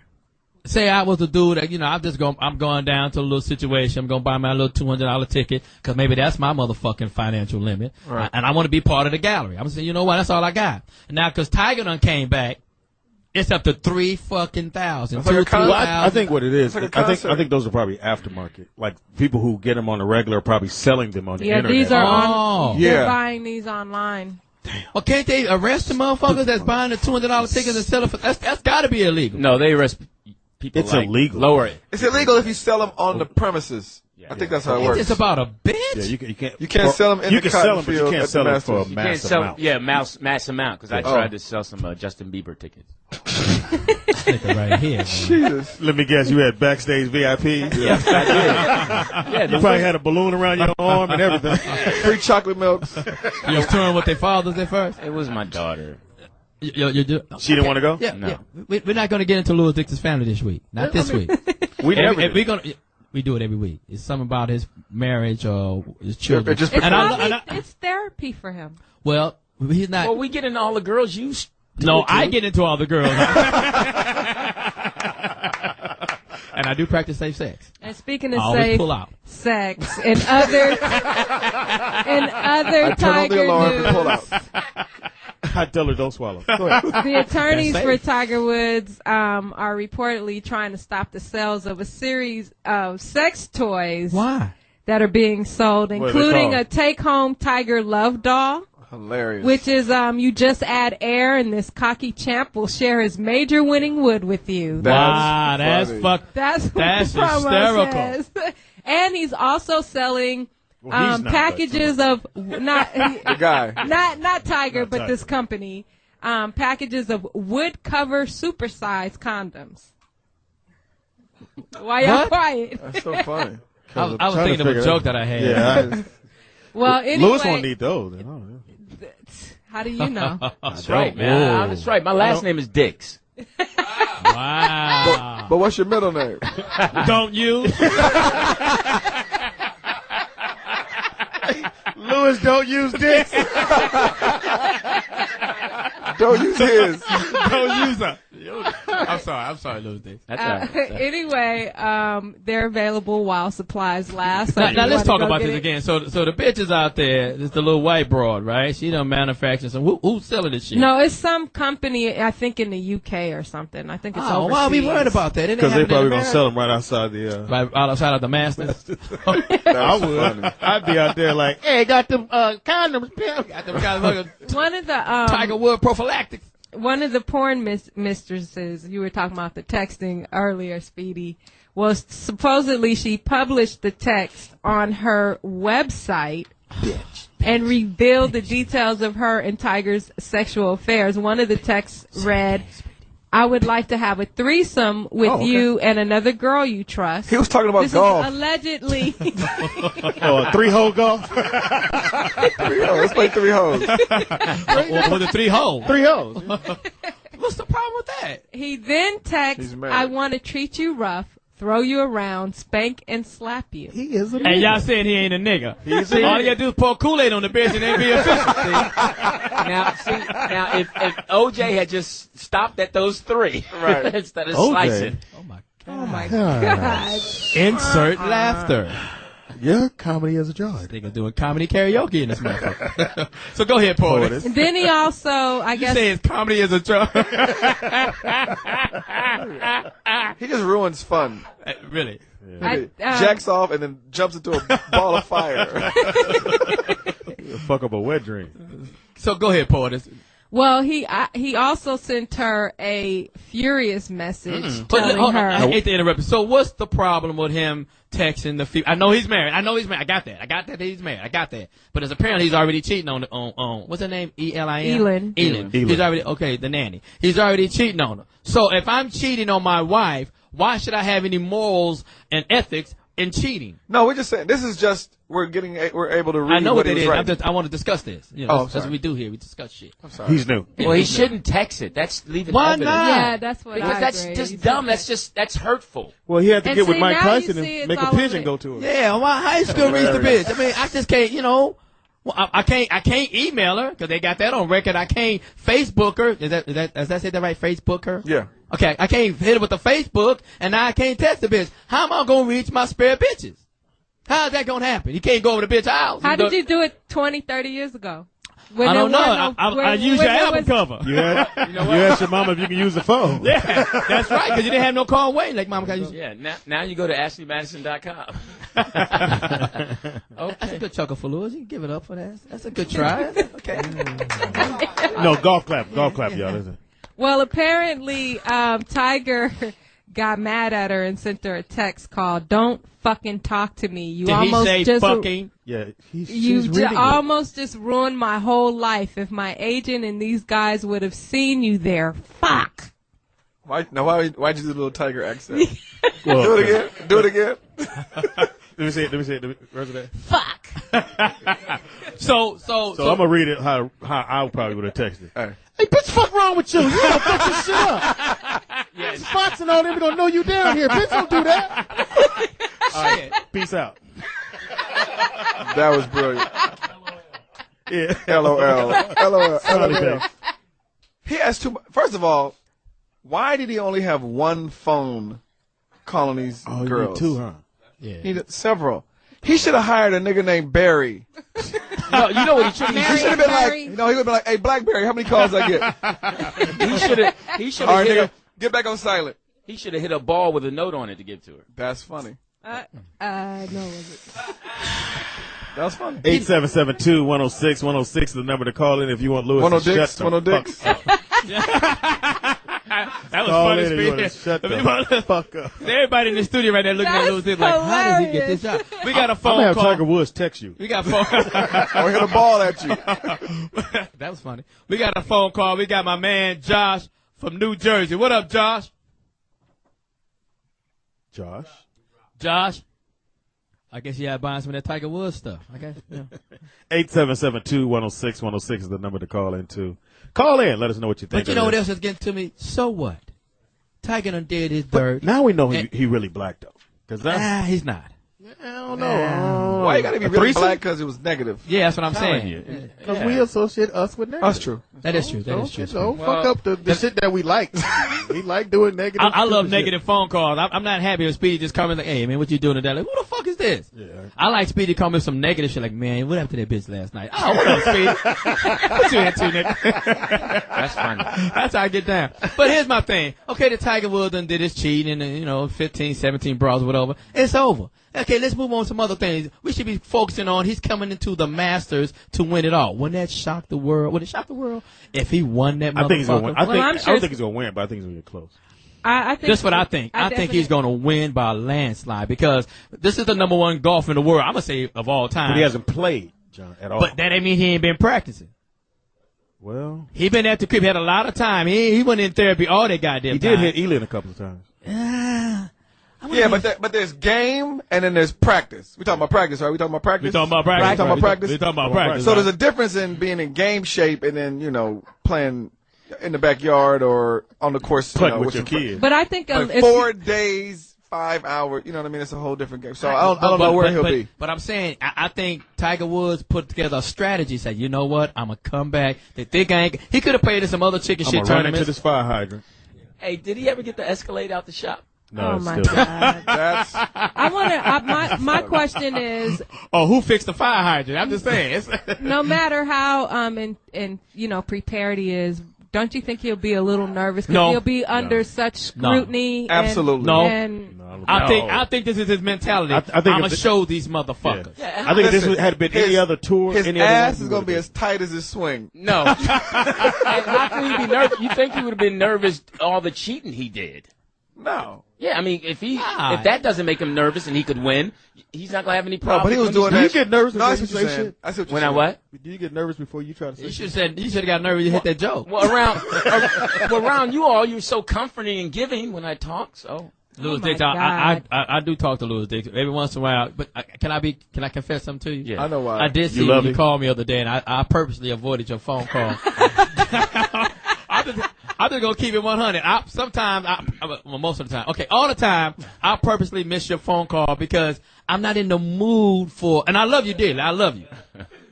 Say I was a dude that, I'm going down to a little situation. I'm going to buy my little $200 ticket because maybe that's my motherfucking financial limit. Right. And I want to be part of the gallery. I'm saying, you know what? That's all I got. Now, because Tiger done came back, it's up to $3,000. That's like a concert. Well, I think what it is, It's like a I concert. think those are probably aftermarket. Like people who get them on the regular are probably selling them on the yeah, internet. these are Oh. they're Yeah. buying these online. Well, can't they arrest the motherfuckers that's buying the $200 tickets and sell it for? That's got to be illegal. No, they arrest people. It's illegal. Lower it. It's illegal if you sell them on the premises. I think that's how it works. It's about a bitch. Yeah, You can't sell them in you the can sell cotton them, but you field can't at sell the them for a Masters. You can't mass sell, amount. yeah, mass amount. Because I tried to sell some Justin Bieber tickets. Nigga right here. Man. Jesus. Let me guess, you had backstage VIP. Yes, I did. Yeah, You probably had a balloon around your arm and everything. Free chocolate milks. You was touring with their fathers at first? It was my daughter. You do? She didn't want to go? Yeah, No. yeah. We're not going to get into Louis Dix's family this week. Not this week. We never We're did. gonna. We do it every week. It's something about his marriage or his children. It just It's, and probably, it's therapy for him. well, he's not. Well, we get into all the girls you. No, I get into all the girls. And I do practice safe sex. And speaking I of always safe pull out. sex and other I turn on the Tiger alarm and pull news, out. I tell her don't swallow. Go ahead. the attorneys That's for safe. Tiger Woods are reportedly trying to stop the sales of a series of sex toys Why? that are being sold, are they including called? a take-home Tiger Love doll, Hilarious. which is you just add air and this cocky champ will share his major winning wood with you. Wow, that's funny. fuck. That's what That's the promo hysterical. says. And he's also selling Well, he's not, packages of not The guy. not Tiger, Not but Tiger. this company packages of wood cover supersized condoms. Why y'all What? quiet? That's so funny. I was trying to thinking of a figure joke that- that I had. Yeah. Well, anyway, Louis won't need those. I don't know. how do you know? That's right, man. That's right. My last name is Dix. Wow. But what's your middle name? Don't you? Louis, don't use dicks. Don't use his. Don't use her. I'm sorry, Louis Dix. That's all right. Anyway, they're available while supplies last. So Now, if now you let's wanna talk go about get this it- again. So the bitches out there, this the little white broad, right? She done manufactured some. Who's selling this shit? No, it's some company, I think in the UK or something. I think it's Oh, overseas. why are we worried about that? Because they probably going to sell them right outside the... right outside of the Masters. I would. I'd be out there like, hey, got them condoms, pimp. Got them guys like One of the Tiger Wood prophylactics. one of the porn mistresses you were talking about the texting earlier, Speedy, was supposedly she published the text on her website and revealed the details of her and Tiger's sexual affairs. One of the texts read, "I would like to have a threesome with you and another girl you trust." He was talking about This golf. is allegedly. Three-hole golf. 3 hoes. Let's play 3 hoes. With the 3 holes. 3 holes. What's the problem with that? He then texts, He's married. "I want to treat you rough, throw you around, spank and slap you." He is a And y'all saying he ain't a nigga. He's All a you gotta do is pour Kool-Aid on the bitch and they be official. Now, if OJ had just stopped at those 3 Right. instead of OJ. slicing. Oh my Oh my God. God. Insert laughter. Yeah, comedy as a job. Nigga doing comedy karaoke in this motherfucker. So go ahead, Poetess. And then he also, I You guess, say it's comedy as a drug. He just ruins fun. Really? I, Jacks off and then jumps into a ball of fire. Fuck up a wet dream. So go ahead, Poetess. well, he also sent her a furious message But telling hold on, I her. hate to interrupt you. So what's the problem with him texting the female? I know he's married. I got that. I got that he's married. I got that. But as apparently he's already cheating on what's her name? Elin. Elin. He's already the nanny. He's already cheating on her. So if I'm cheating on my wife, why should I have any morals and ethics in cheating? No, we're just saying, this is just, we're able to read I know what he it was is. writing. I want to discuss this. You know, Oh, that's sorry. what we do here. We discuss shit. I'm sorry. He's new. Well, he shouldn't text it. That's leaving Why evidence. not? Yeah, that's what Because I that's agree. just dumb. That's hurtful. Well, he had to And get with see, Mike now you Tyson see and it's make a all pigeon over go to her. Yeah, well, how you still reach the bitch? I mean, I just can't, you know. Well, I can't email her because they got that on record. I can't Facebook her. Does that say that right? Facebook her? Yeah. Okay, I can't hit her with the Facebook, and now I can't text the bitch. How am I gonna reach my spare bitches? How's that gonna happen? You can't go over the bitch house. How did you do it 20, 30 years ago? I don't know. I use your album cover. You asked your mama if you can use the phone. Yeah, that's right, because you didn't have no call waiting like Mama got used. Yeah. Now you go to AshleyMadison.com. That's a good chuckle for Lewis. You can give it up for that. That's a good try. Okay. No, golf clap, y'all. Listen. Well, apparently, Tiger got mad at her and sent her a text called "Don't fucking talk to me." You Did almost he say just fucking? Yeah, you almost just ruined my whole life. If my agent and these guys would have seen you there, fuck. Why'd you do the little Tiger accent? Do it again. Let me see it. Where's it at? Fuck. So I'm gonna read it how I probably would have texted. All right. Hey, bitch, fuck wrong with you? You gotta fuck this shit up. Yes. Fox and all them gonna know you down here. Bitch, don't do that. All right, peace out. That was brilliant. Yeah. LOL. He has too. First of all, why did he only have one phone calling these girls? Two, huh? Yeah. He needed several. He should have hired a nigga named Barry. No, you know what he should have. He should have been like, he would have been like, "Hey, Blackberry, how many calls I get?" He should All have right, hit nigga, get back on silent. He should have hit a ball with a note on it to give to her. That's funny. No, was it? That was funny. 877-2-106-106 is the number to call in if you want Lewis to shut the Dix. fuck up. That was Call funny, in if you want Speedy. to shut the fuck up. Everybody in the studio right there looking at Lewis like, how does he get this job? We got a I'm phone gonna have call. Tiger Woods text you. We got a phone. Or hit a ball at you. That was funny. We got a phone call. We got my man Josh from New Jersey. What up, Josh? Josh? I guess you had buying some of that Tiger Woods stuff. I guess. Yeah. 877-2-106-106 is the number to call in to. Call in. Let us know what you think. But you know what else is getting to me? So what? Tiger done did his dirt. Now we know he really black though. Cause he's not. I don't know. Why you gotta be really black? Because it was negative. Yeah, that's what I'm saying. Because we associate us with negative. That's true. That is true. That is true. Don't fuck up the shit that we like. We like doing negative. I love shit. negative phone calls. I'm not happy with Speedy just coming like, hey, man, what you doing today? Like, who the fuck is this? Yeah. I like Speedy calling me some negative shit like, man, what happened to that bitch last night? Oh, what up, Speedy? What you into, nigga? That's funny. That's how I get down. But here's my thing. Okay, the Tiger Woods done did his cheating and, 15, 17 bras, whatever. It's over. Okay, let's move on to some other things. We should be focusing on he's coming into the Masters to win it all. Wouldn't that shock the world? Would it shock the world if he won that motherfucker? I think he's gonna win. I don't sure think he's gonna win, but I think he's gonna get close. I think that's what I think. I think he's going to win by a landslide because this is the number one golfer in the world. I'm going to say of all time. But he hasn't played, John, at all. But that ain't mean he ain't been practicing. Well, he been at the crib. He had a lot of time. He went in therapy all that goddamn time. He did hit Elin a couple of times. Yeah, but there's game and then there's practice. We talking about practice, right? We talking about practice. We talking about practice. We talking about practice. We talking about practice. So there's a difference in being in game shape and then playing in the backyard or on the course with your kids. But I think like 4 days, 5 hours. You know what I mean? It's a whole different game. So I don't know where he'll be. But I'm saying I think Tiger Woods put together a strategy. Said, you know what? I'm gonna come back. They think he could have played in some other chicken shit run into tournaments. this fire hydrant. Hey, did he ever get the Escalade out the shop? No, oh my God! I want to. My question is. Oh, who fixed the fire hydrant? I'm just saying. No matter how prepared he is, don't you think he'll be a little nervous? Because he'll be under such scrutiny. Absolutely. I think this is his mentality. I think I'm gonna show these motherfuckers. Yeah. I think if this had been any other tour, his any ass other is gonna be as tight as his swing. No. And how can he be nervous? You think he would have been nervous all the cheating he did? No. Yeah, I mean, if that doesn't make him nervous and he could win, he's not gonna have any problem. No, but he was doing that. Do you get nervous before you say shit? I see what you're when saying. I what? Do you get nervous before you try to say shit? You should have got nervous. You hit that joke. Well, around you all, you're so comforting and giving when I talk. So Louis Dix, I do talk to Louis Dix every once in a while. But can I confess something to you? Yeah. I know why. I did see you called me the other day, and I purposely avoided your phone call. I'm just gonna keep it 100. Most of the time. Okay, all the time, I purposely miss your phone call because I'm not in the mood for. And I love you dearly. I love you.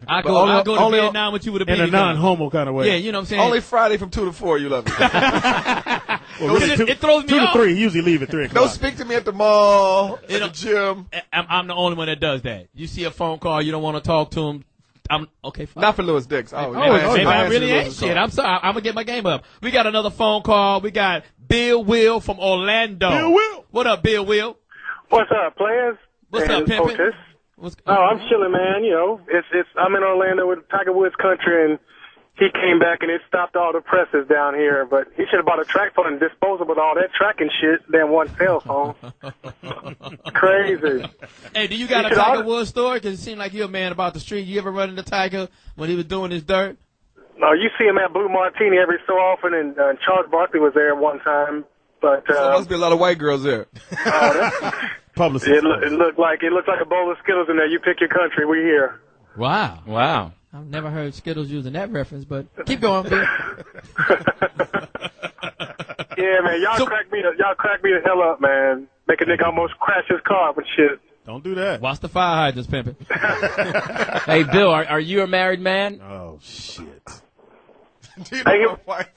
I go to bed now with you with a in a non-homo kind of way. Yeah, you know what I'm saying. Only Friday from 2 to 4. You love me. It throws me 2 off. to 3. Usually leave at 3 o'clock. Don't speak to me at the mall, at the gym. I'm the only one that does that. You see a phone call, you don't want to talk to him. I'm okay. Fine. Not for Louis Dix. Maybe I really ain't shit. I'm sorry. I'm gonna get my game up. We got another phone call. We got Bill Will from Orlando. Bill Will. What up, Bill Will? What's up, players? What's up, Pimpin'? Poetess. What's Oh, I'm chilling, man. You know, I'm in Orlando with Tiger Woods Country, and he came back and it stopped all the presses down here. But he should have bought a track phone and disposable with all that tracking shit than one cell phone. Crazy. Hey, do you got a Tiger Woods story? Because it seemed like you're a man about the street. You ever run into Tiger when he was doing his dirt? No, you see him at Blue Martini every so often, and Charles Barkley was there one time. But So there must be a lot of white girls there. Publicist. it looked like a bowl of Skittles in there. You pick your country. We here. Wow. Wow. I've never heard Skittles using that reference, but keep going, Bill. Yeah, man. Y'all crack me the hell up, man. Make a nigga almost crash his car with shit. Don't do that. Watch the fire hydrants, Pimpin'. Hey, Bill, are you a married man? Oh, shit. Do you know my wife?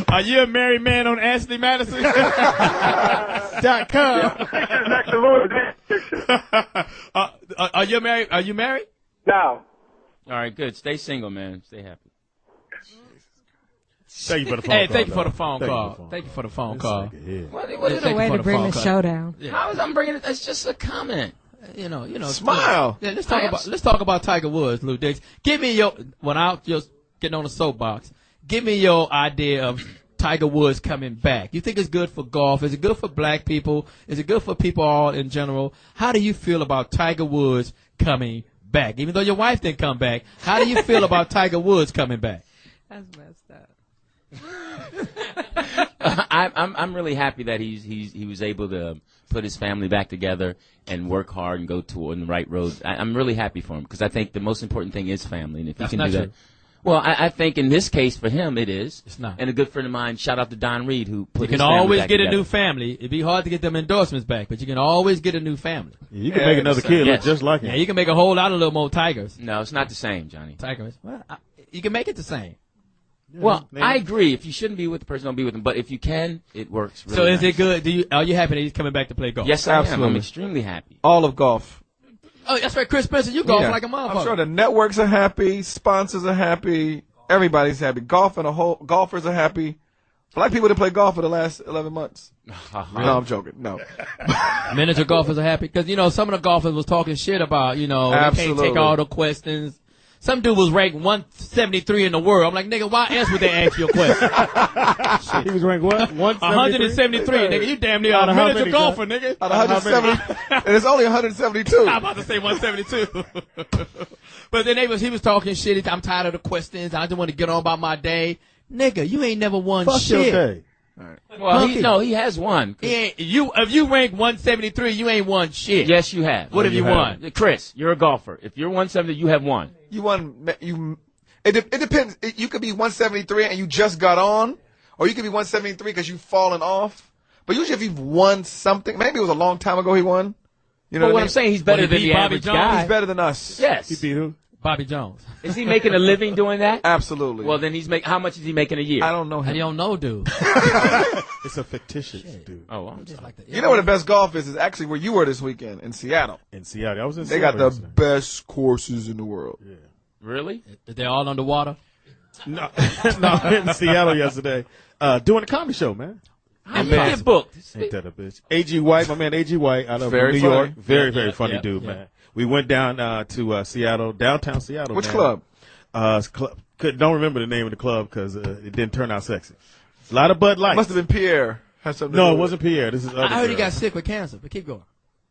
Are you a married man on AshleyMadison.com? Are you married? Are you married? No. All right, good. Stay single, man. Stay happy. Thank you for the phone Hey, call. thank you for the dog. phone Thank you call. Thank you for the phone call. What Thank What you a way for to bring phone the call. show down. How is I'm bringing it? That's just a comment. You know. Smile. Yeah, let's talk about Tiger Woods, Lou Dix. Give me without just getting on the soapbox. Give me your idea of Tiger Woods coming back. You think it's good for golf? Is it good for black people? Is it good for people all in general? How do you feel about Tiger Woods coming back? Even though your wife didn't come back, how do you feel about Tiger Woods coming back? That's messed up. I'm really happy that he was able to put his family back together and work hard and go on the right road. I'm really happy for him because I think the most important thing is family, and if That's he not can do true. that. Well, I think in this case for him it is. It's not. And a good friend of mine, shout out to Don Reed, who put You his can family always back get a together. new family. It'd be hard to get them endorsements back, but you can always get a new family. You can make another kid look Yes. just like him. Yeah, you can make a whole lot of little more Tigers. No, it's not the same, Johnny. Tigers. Well, you can make it the same. Well, I agree. If you shouldn't be with the person, don't be with them. But if you can, it works. Really So is nice. it good? Are you happy that he's coming back to play golf? Yes, I am. I'm Absolutely. extremely happy. All of golf. Oh, that's right, Chris Spencer. You golf Yeah. like a motherfucker. I'm sure the networks are happy, sponsors are happy, everybody's happy. Golfers are happy. Black people that play golf for the last 11 months. No, I'm joking. No. Miniature golfers are happy because some of the golfers was talking shit about they can't Absolutely. take all the questions. Some dude was ranked 173 in the world. I'm like, nigga, why else would they ask you a question? He was ranked what? 173, nigga. You damn near Out a of how miniature many, golfer, nigga. Out of 170, and it's only 172. I'm about to say 172. But then he was talking shit. I'm tired of the questions. I just want to get on about my day. Nigga, you ain't never won Fuck shit. your day. Well, he has won. If you rank 173, you ain't won shit. Yes, you have. What have you won? Chris, you're a golfer. If you're 170, you have won. You won. It depends. You could be 173 and you just got on, or you could be 173 because you've fallen off. But usually, if you've won something, maybe it was a long time ago he won. You know But what what I I'm mean? saying, he's better Well, he than beat the Bobby average Jones. guy. He's better than us. Yes. He beat who? Bobby Jones. Is he making a living doing that? Absolutely. Well, then how much is he making a year? I don't know You him. don't know, dude. It's a fictitious dude. Oh, I'm Just sorry. like the, You know where the best golf is actually where you were this weekend in Seattle. In Seattle. I was in They Seattle got the yesterday. best courses in the world. Really? They're all underwater. No, in Seattle yesterday. Doing a comedy show, man. How you get booked? Ain't that a bitch? A.G. White, my man A.G. White out of Very New funny. York. Very, Yeah, very yeah, funny yeah, dude, yeah. man. We went down to Seattle, downtown Seattle. Which man. club? Don't remember the name of the club because it didn't turn out sexy. A lot of Bud Lights. Must have been Pierre. Had something to No, do it with wasn't Pierre. This is other I heard he girl. got sick with cancer, but keep going.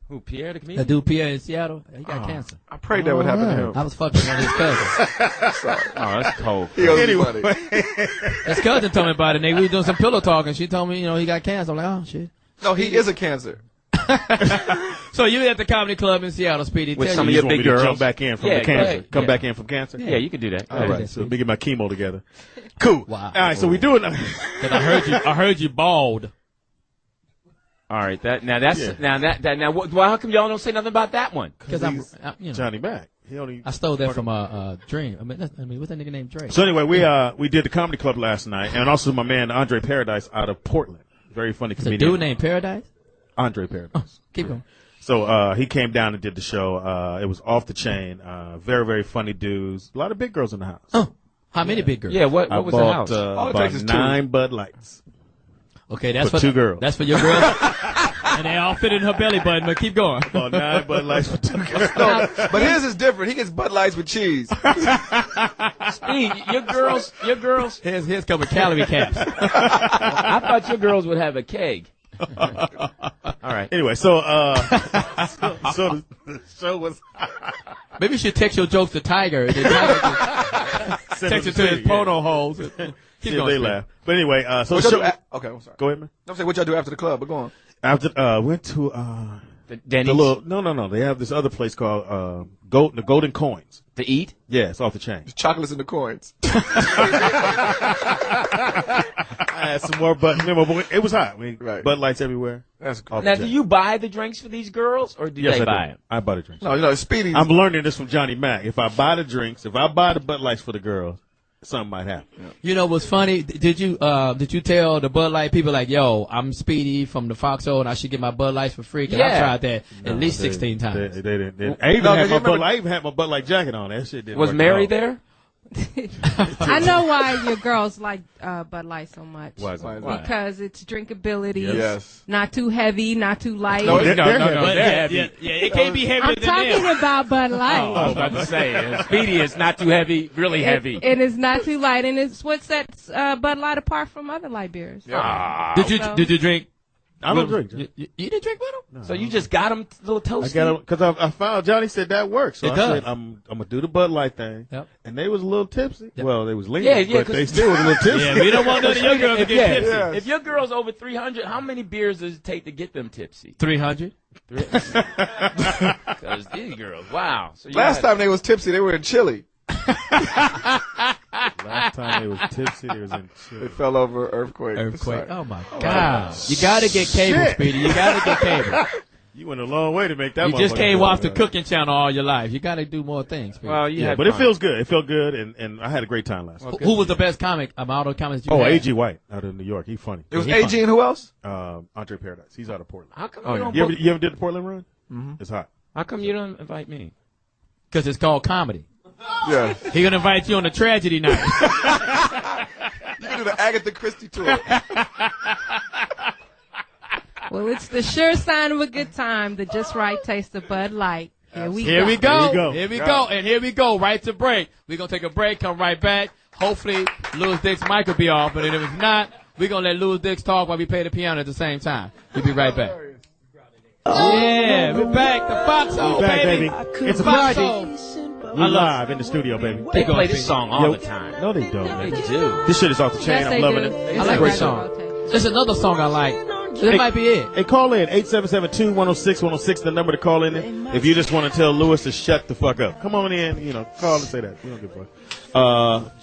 Who, Pierre the That comedian? dude Pierre in Seattle, he got cancer. I prayed that would happen to him. I was fucking one of his cousins. Oh, that's cold. He owes me Anyway. money. His cousin told me about it. And we were doing some pillow talking. She told me, he got cancer. I'm like, oh shit. No, he is a cancer. So you at the comedy club in Seattle, Speedy? With Tell some me- of You your just want big me to girls. jump back in from Yeah, the go cancer. ahead. Come Yeah. back in from cancer. Yeah, you could do that. All right, so let me get my chemo together. Cool. Wow. All right, so we doing. 'Cause I heard you bald. All right, well, how come y'all don't say nothing about that one? Because Johnny Mack. He only. I stole that from Dream. I mean, what's that nigga named Drake? So anyway, we did the comedy club last night, and also my man Andre Paradise out of Portland. Very funny It's a comedian. dude named Paradise. Andre Paradise. Keep going. So he came down and did the show. It was off the chain. Very, very funny dudes. A lot of big girls in the house. Oh, how many big girls? Yeah, what I was the bought, house? All it about takes is two. 9 Bud Lights. Okay, that's For two girls. That's for your girls. And they all fit in her belly button, but keep going. About 9 Bud Lights for 2 girls. No, but his is different. He gets Bud Lights with cheese. Speed, your girls. Here's come with calorie caps. I thought your girls would have a keg. All right. Anyway, so the show was. Maybe you should text your jokes to Tiger. And then Tiger text it to his photo holes. Keep See if going, they Speedy. laugh. But anyway, so What the y'all show. do okay, I'm sorry. Go ahead, man. I'm saying what y'all do after the club, but go on. After went to Denny's the little no. They have this other place called the Golden Coins. to eat. Yeah, it's off the chain. Chocolates in the coins. I had some more, but it was hot. Right. Bud Lights everywhere. That's cool. Off Now, the do chain. you buy the drinks for these girls, or do Yes, they I buy do. them? I buy the drinks. No, Speedy. I'm learning this from Johnny Mack. If I buy the drinks, if I buy the Bud Lights for the girls, something might happen. You know what's funny? Did you tell the Bud Light people like, yo, I'm Speedy from the Foxxhole and I should get my Bud Lights for free? 'Cause I Yeah. tried that at least 16 times. They didn't. I even had my Bud Light jacket on. That shit didn't Was work Mary at all. there? I know why your girls like Bud Light so much. Why is that? Why? Because it's drinkability. Yes. Not too heavy, not too light. No, They're heavy. But they're heavy. yeah, it can't be heavier I'm than talking them. about Bud Light. I was about to say, Speedy is not too heavy, really heavy. It is not too light, and it's what sets Bud Light apart from other light beers. Did you drink? I don't drink. You didn't drink with them? So you just got them little I toasty? got because I found Johnny said that works. So It I does. said I'm gonna do the Bud Light thing. Yep. And they was a little tipsy. Yep. Well, they was lean, Yeah, yeah, but 'cause- they still was a little tipsy. Yeah, we don't want none of your girls to get tipsy. Yeah. If your girl's over 300, how many beers does it take to get them tipsy? 300. Because these girls, wow. So you Last had- time they was tipsy, they were in Chile. Last time they was tipsy, they was in They Chile. fell over earthquake. Earthquake. Sorry. Oh my God. You gotta get cable, Shit. Speedy. You gotta get cable. You went a long way to make that. You just motherfucker can't go. watch the cooking channel all your life. You gotta do more things, Speedy. Well, you Yeah, had but it fun. feels good. It felt good, and I had a great time last night. Who was the best comic of all the comics you Oh, had? A.G. White out of New York. He funny. It was He AG and who else? Andre Paradise. He's out of Portland. How come Oh, you yeah. don't? You ever did the Portland run? Mm-hmm. It's hot. How come you don't invite me? Because it's called comedy. Yeah. He gonna invite you on a tragedy night. You can do the Agatha Christie tour. Well, it's the sure sign of a good time, the just right taste of Bud Light. Here we Here go. we go. Here you go. Here we go. And here we go. Right to break. We're going to take a break, come right back. Hopefully, Louis Dix mic will be off. But if it's not, we're going to let Louis Dix talk while we play the piano at the same time. We'll be right back. Yeah, we're back. The Foxxhole, We're back, baby. baby. It's a Foxxhole. We're live in the studio, baby. They go, play this Speedy. song all the time. No, they don't. They Man. do. This shit is off the chain. Yes, they I'm loving do. it. I like a this song. There's another song I like. This might be it. Hey, call in 877-210-610, the number to call in if you just want to tell Lewis to shut the fuck up. Come on in, call and say that. We don't give a fuck.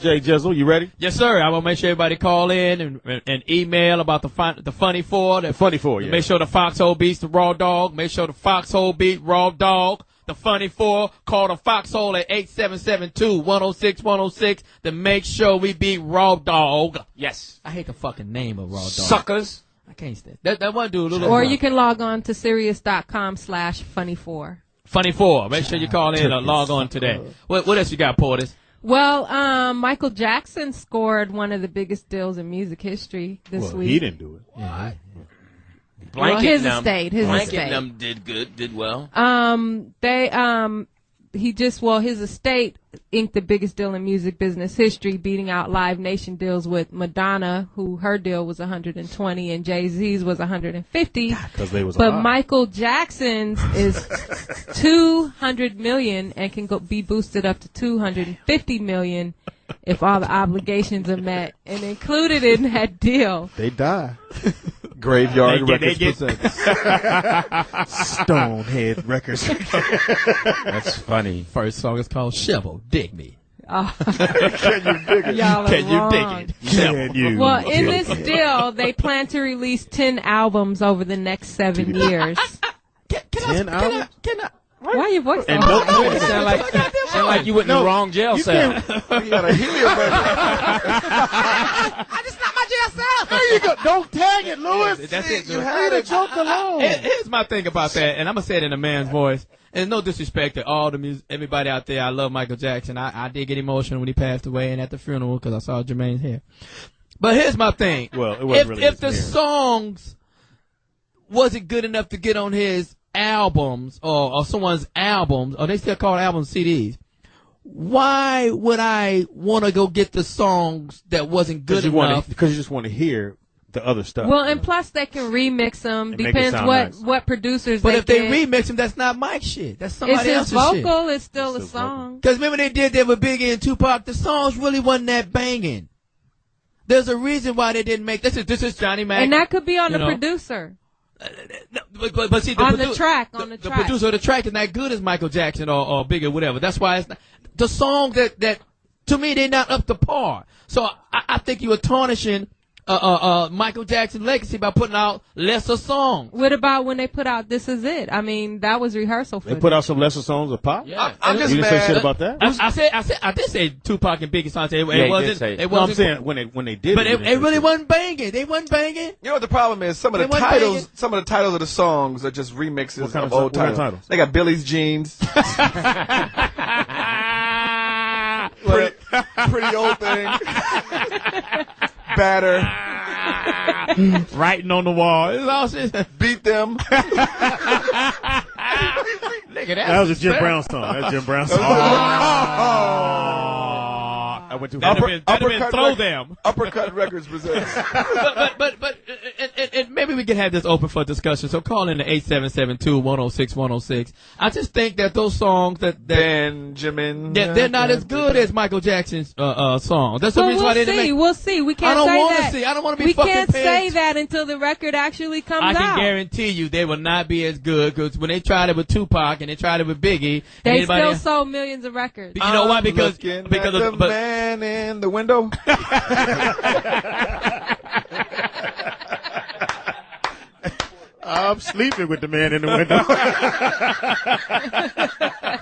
Jay Jizzle, you ready? Yes, sir. I will make sure everybody call in and email about the Funny Four. The Funny Four, yeah. Make sure the Foxxhole beats the Raw Dog. Make sure the Foxxhole beat Raw Dog. The Funny Four. Call the Foxxhole at 877-210-610 to make sure we beat Raw Dog. Yes. I hate the fucking name of Raw Dog. Suckers. I can't stand that one dude. Or you can log on to Sirius.com/funny4. Funny Four. Make sure you call in or log on today. What else you got, Poetess? Well, Michael Jackson scored one of the biggest deals in music history this week. He didn't do it. Well, his them. estate, his Blanket estate. them did well. His estate inked the biggest deal in music business history, beating out Live Nation deals with Madonna, who her deal was 120 and Jay-Z's was 150. Because they was But alive. Michael Jackson's is 200 million and can be boosted up to 250 million if all the obligations are met. And included in that deal, They die. Graveyard They Records get- presents. Stonehead Records. That's funny. First song is called Shovel, Dig Me. y'all are Can you wrong. dig it? Can you? Well, in this deal, they plan to release 10 albums over the next 7 years. 10 albums? Why your voice so And high? no, Sound like you went in the wrong jail cell. He got a helium record. There you go. Don't tag it, Lewis. That's it. You had it. Joke alone. Here's my thing about that, and I'm gonna say it in a man's voice. And no disrespect to all the everybody out there. I love Michael Jackson. I did get emotional when he passed away and at the funeral because I saw Jermaine's hair. But here's my thing. Well, it wasn't really if his the hair. songs wasn't good enough to get on his albums or someone's albums, or they still call albums CDs, why would I want to go get the songs that wasn't good enough? Because you just want to hear the other stuff. Well, and plus they can remix them. And make it Depends sound what nice. what producers. But if they get. remix them, that's not Mike's shit. That's It's somebody his else's vocal. shit. It's still a It's still song. Because remember they did that with Biggie and Tupac. The songs really wasn't that banging. There's a reason why they didn't make this. Is Johnny Mack, And that could be on you the know. producer. But see, On the track, the on the track. producer of the track is not good as Michael Jackson or Biggie or whatever. That's why it's not the song that to me they're not up to par. So I think you are tarnishing Michael Jackson's legacy by putting out lesser songs. What about when they put out "This Is It"? I mean, that was rehearsal for They put out some lesser songs of pop? Yeah. I'm just You didn't say shit mad. about that? I did say Tupac and Biggie songs. It he wasn't. did say it. It No, I'm wasn't. saying when they did But it. it really wasn't banging. They wasn't banging. You know what the problem is? Some of They the wasn't titles, banging. some of the titles of the songs are just remixes What kind of of old what kind of titles. titles? They got Billy's Jeans, pretty old thing, batter, Writing on the wall. It's all shit. beat them. Nigga, That was a Jim Brown song. That's Jim Brown song. I went too far. That'd have been Uppercut throw Records. them. Uppercut Records presents. But and maybe we can have this open for discussion. So call in to 877-2-106-106. I just think that those songs that Benjamin. they're not as good as Michael Jackson's songs. That's the reason why they didn't make. We'll see. We I can't don't say want to that. see. I don't want to be We fucking can't say pigs. that until the record actually comes I can out. guarantee you they will not be as good because when they tried it with Tupac and they tried it with Biggie, and They anybody still else- sold millions of records. you know why? Because Looking of at the man in the window. I'm sleeping with the man in the window.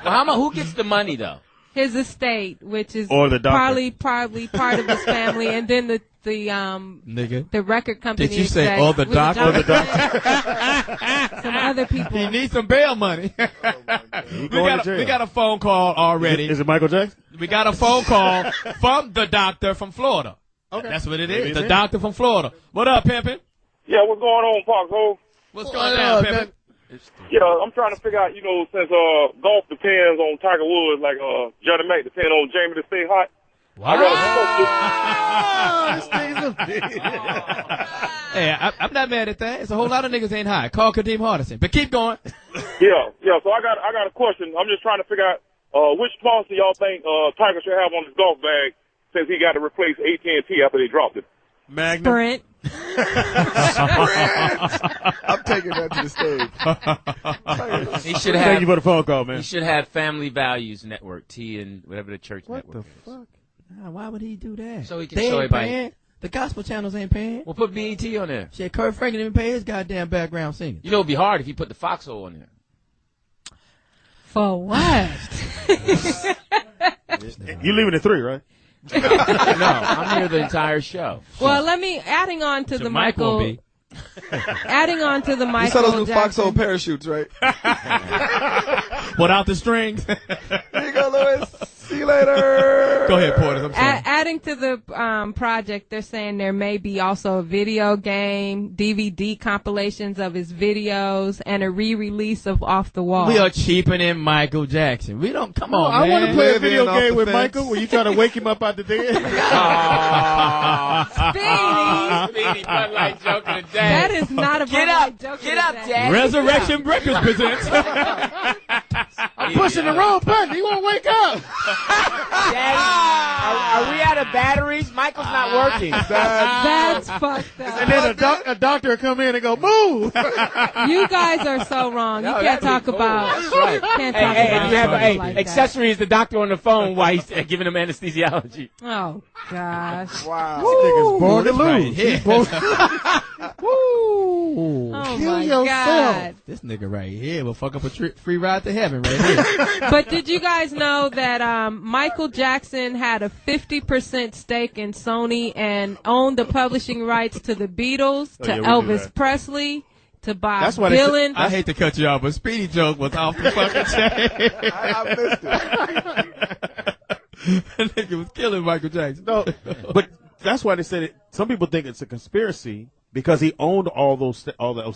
Well, who gets the money though? His estate, which is Or the doctor. probably part of his family, and then the nigga. the record company. Did you say, exec or the with doctor? John Or the Smith, some other people. He needs some bail money. He going to jail. we got a phone call already. Is it Michael Jackson? We got a phone call from the doctor from Florida. Okay. That's what it Maybe is. it's The him. doctor from Florida. What up, pimpin'? Yeah, what's going on, Foxxhole? What's going on, pimpin'? Yeah, I'm trying to figure out, since golf depends on Tiger Woods, like Johnny Mack depends on Jamie to stay hot. Hey, I'm not mad at that. It's a whole lot of niggas ain't high. Call Kadeem Hardison. But keep going. Yeah. So I got a question. I'm just trying to figure out which sponsor y'all think Tiger should have on his golf bag since he got to replace AT&T after they dropped it. Magnum. Sprint. I'm taking that to the stage. He should Thank have. you for the phone call, He man. should have Family Values Network, T and whatever the church What network the is. fuck? Nah, why would he do that? So he can they show ain't everybody. paying. The gospel channels ain't paying. We'll put BET on there. Shit, Kurt Franklin didn't pay his goddamn background singing. You know, it'd be hard if you put the Foxhole on there. For what? You leaving at 3, right? No, I'm here the entire show. Well, adding on to the Michael. Be. Adding on to the You Michael saw those new Jackson. Foxhole parachutes, right? Without the strings. There you go, Lewis. See you later. Go ahead, Porter. I'm sorry. Adding to the project, they're saying there may be also a video game, DVD compilations of his videos, and a re-release of Off the Wall. We are cheapening Michael Jackson. We don't come on, I man. want to play a video Living off game the with fence. Michael where you try to wake him up out the dead. Speedy, fun like joke of the day. That is not a Get Bud up, Light joke get of up, the day. Dad. Resurrection Records presents. I'm pushing the wrong button. He won't wake up. Daddy, are we out of batteries? Michael's not working. That's fucked And up. then a doctor will come in and go, move. You guys are so wrong. You can't talk about. That's right. Can't Hey, talk hey, about and you have something like that. accessory is the doctor on the phone while he's giving him anesthesiology. Oh gosh. Wow. Nigga's born to Right lose. here. Woo. Oh Kill my yourself. God. This nigga right here will fuck up a free ride to heaven right here. But did you guys know that Michael Jackson had a 50% stake in Sony and owned the publishing rights to the Beatles, to yeah, we knew Elvis that. Presley, to Bob That's why they said- Dylan? I hate to cut you off, but Speedy joke was off the fucking chain. I missed it. That nigga was killing Michael Jackson. No, but that's why they said it. Some people think it's a conspiracy because he owned all those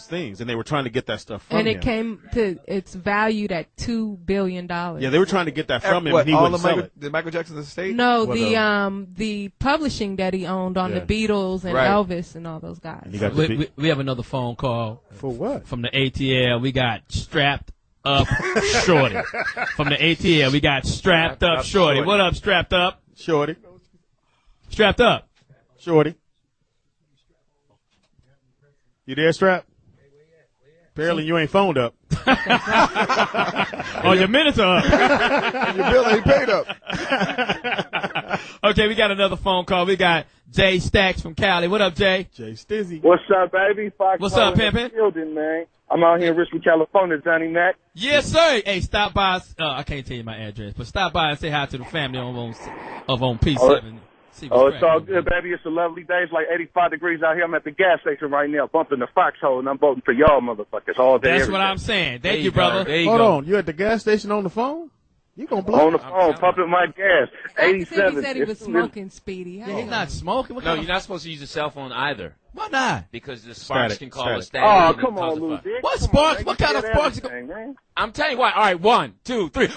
things, and they were trying to get that stuff from him. And it's valued at $2 billion. Yeah, they were trying to get that from him, What, and he all wouldn't of sell it. Did Michael Jackson's estate? No, Well, the publishing that he owned on Yeah. the Beatles and Right. Elvis and all those guys. And he got the We have another phone call for what? from the ATL. We got strapped up Shorty. From the ATL, we got strapped up Shorty. What up, strapped up? Shorty. Strapped up. Shorty. You there, Strap? Apparently you ain't phoned up. Oh, your minutes are up. Your bill ain't paid up. Okay, we got another phone call. We got Jay Stacks from Cali. What up, Jay? Jay Stizzy. What's up, baby? Foxxhole What's up, in the pimpin'? building, man. I'm out here in Richmond, California, Johnny Mack. Yes, sir. Hey, stop by. I can't tell you my address, but stop by and say hi to the family on P7. See what's Oh, it's all cracking. good, baby. It's a lovely day. It's like 85 degrees out here. I'm at the gas station right now, bumping the Foxxhole, and I'm voting for y'all motherfuckers all day. That's every what day. I'm saying. There Thank you you, brother. go. There you Hold go. on. You at the gas station on the phone? You gonna blow? On the phone, pumping my gas. He said 87. he was smoking, Speedy. Yeah, he's not smoking. What No, kind you're of- not supposed to use a cell phone either Why not? because the sparks Static, can cause static. static. Oh, and come cause on, a Lou fire. Dick. What Come sparks? on, What man. kind of You sparks? get everything, man. I'm telling you why. All right, 1, 2, 3.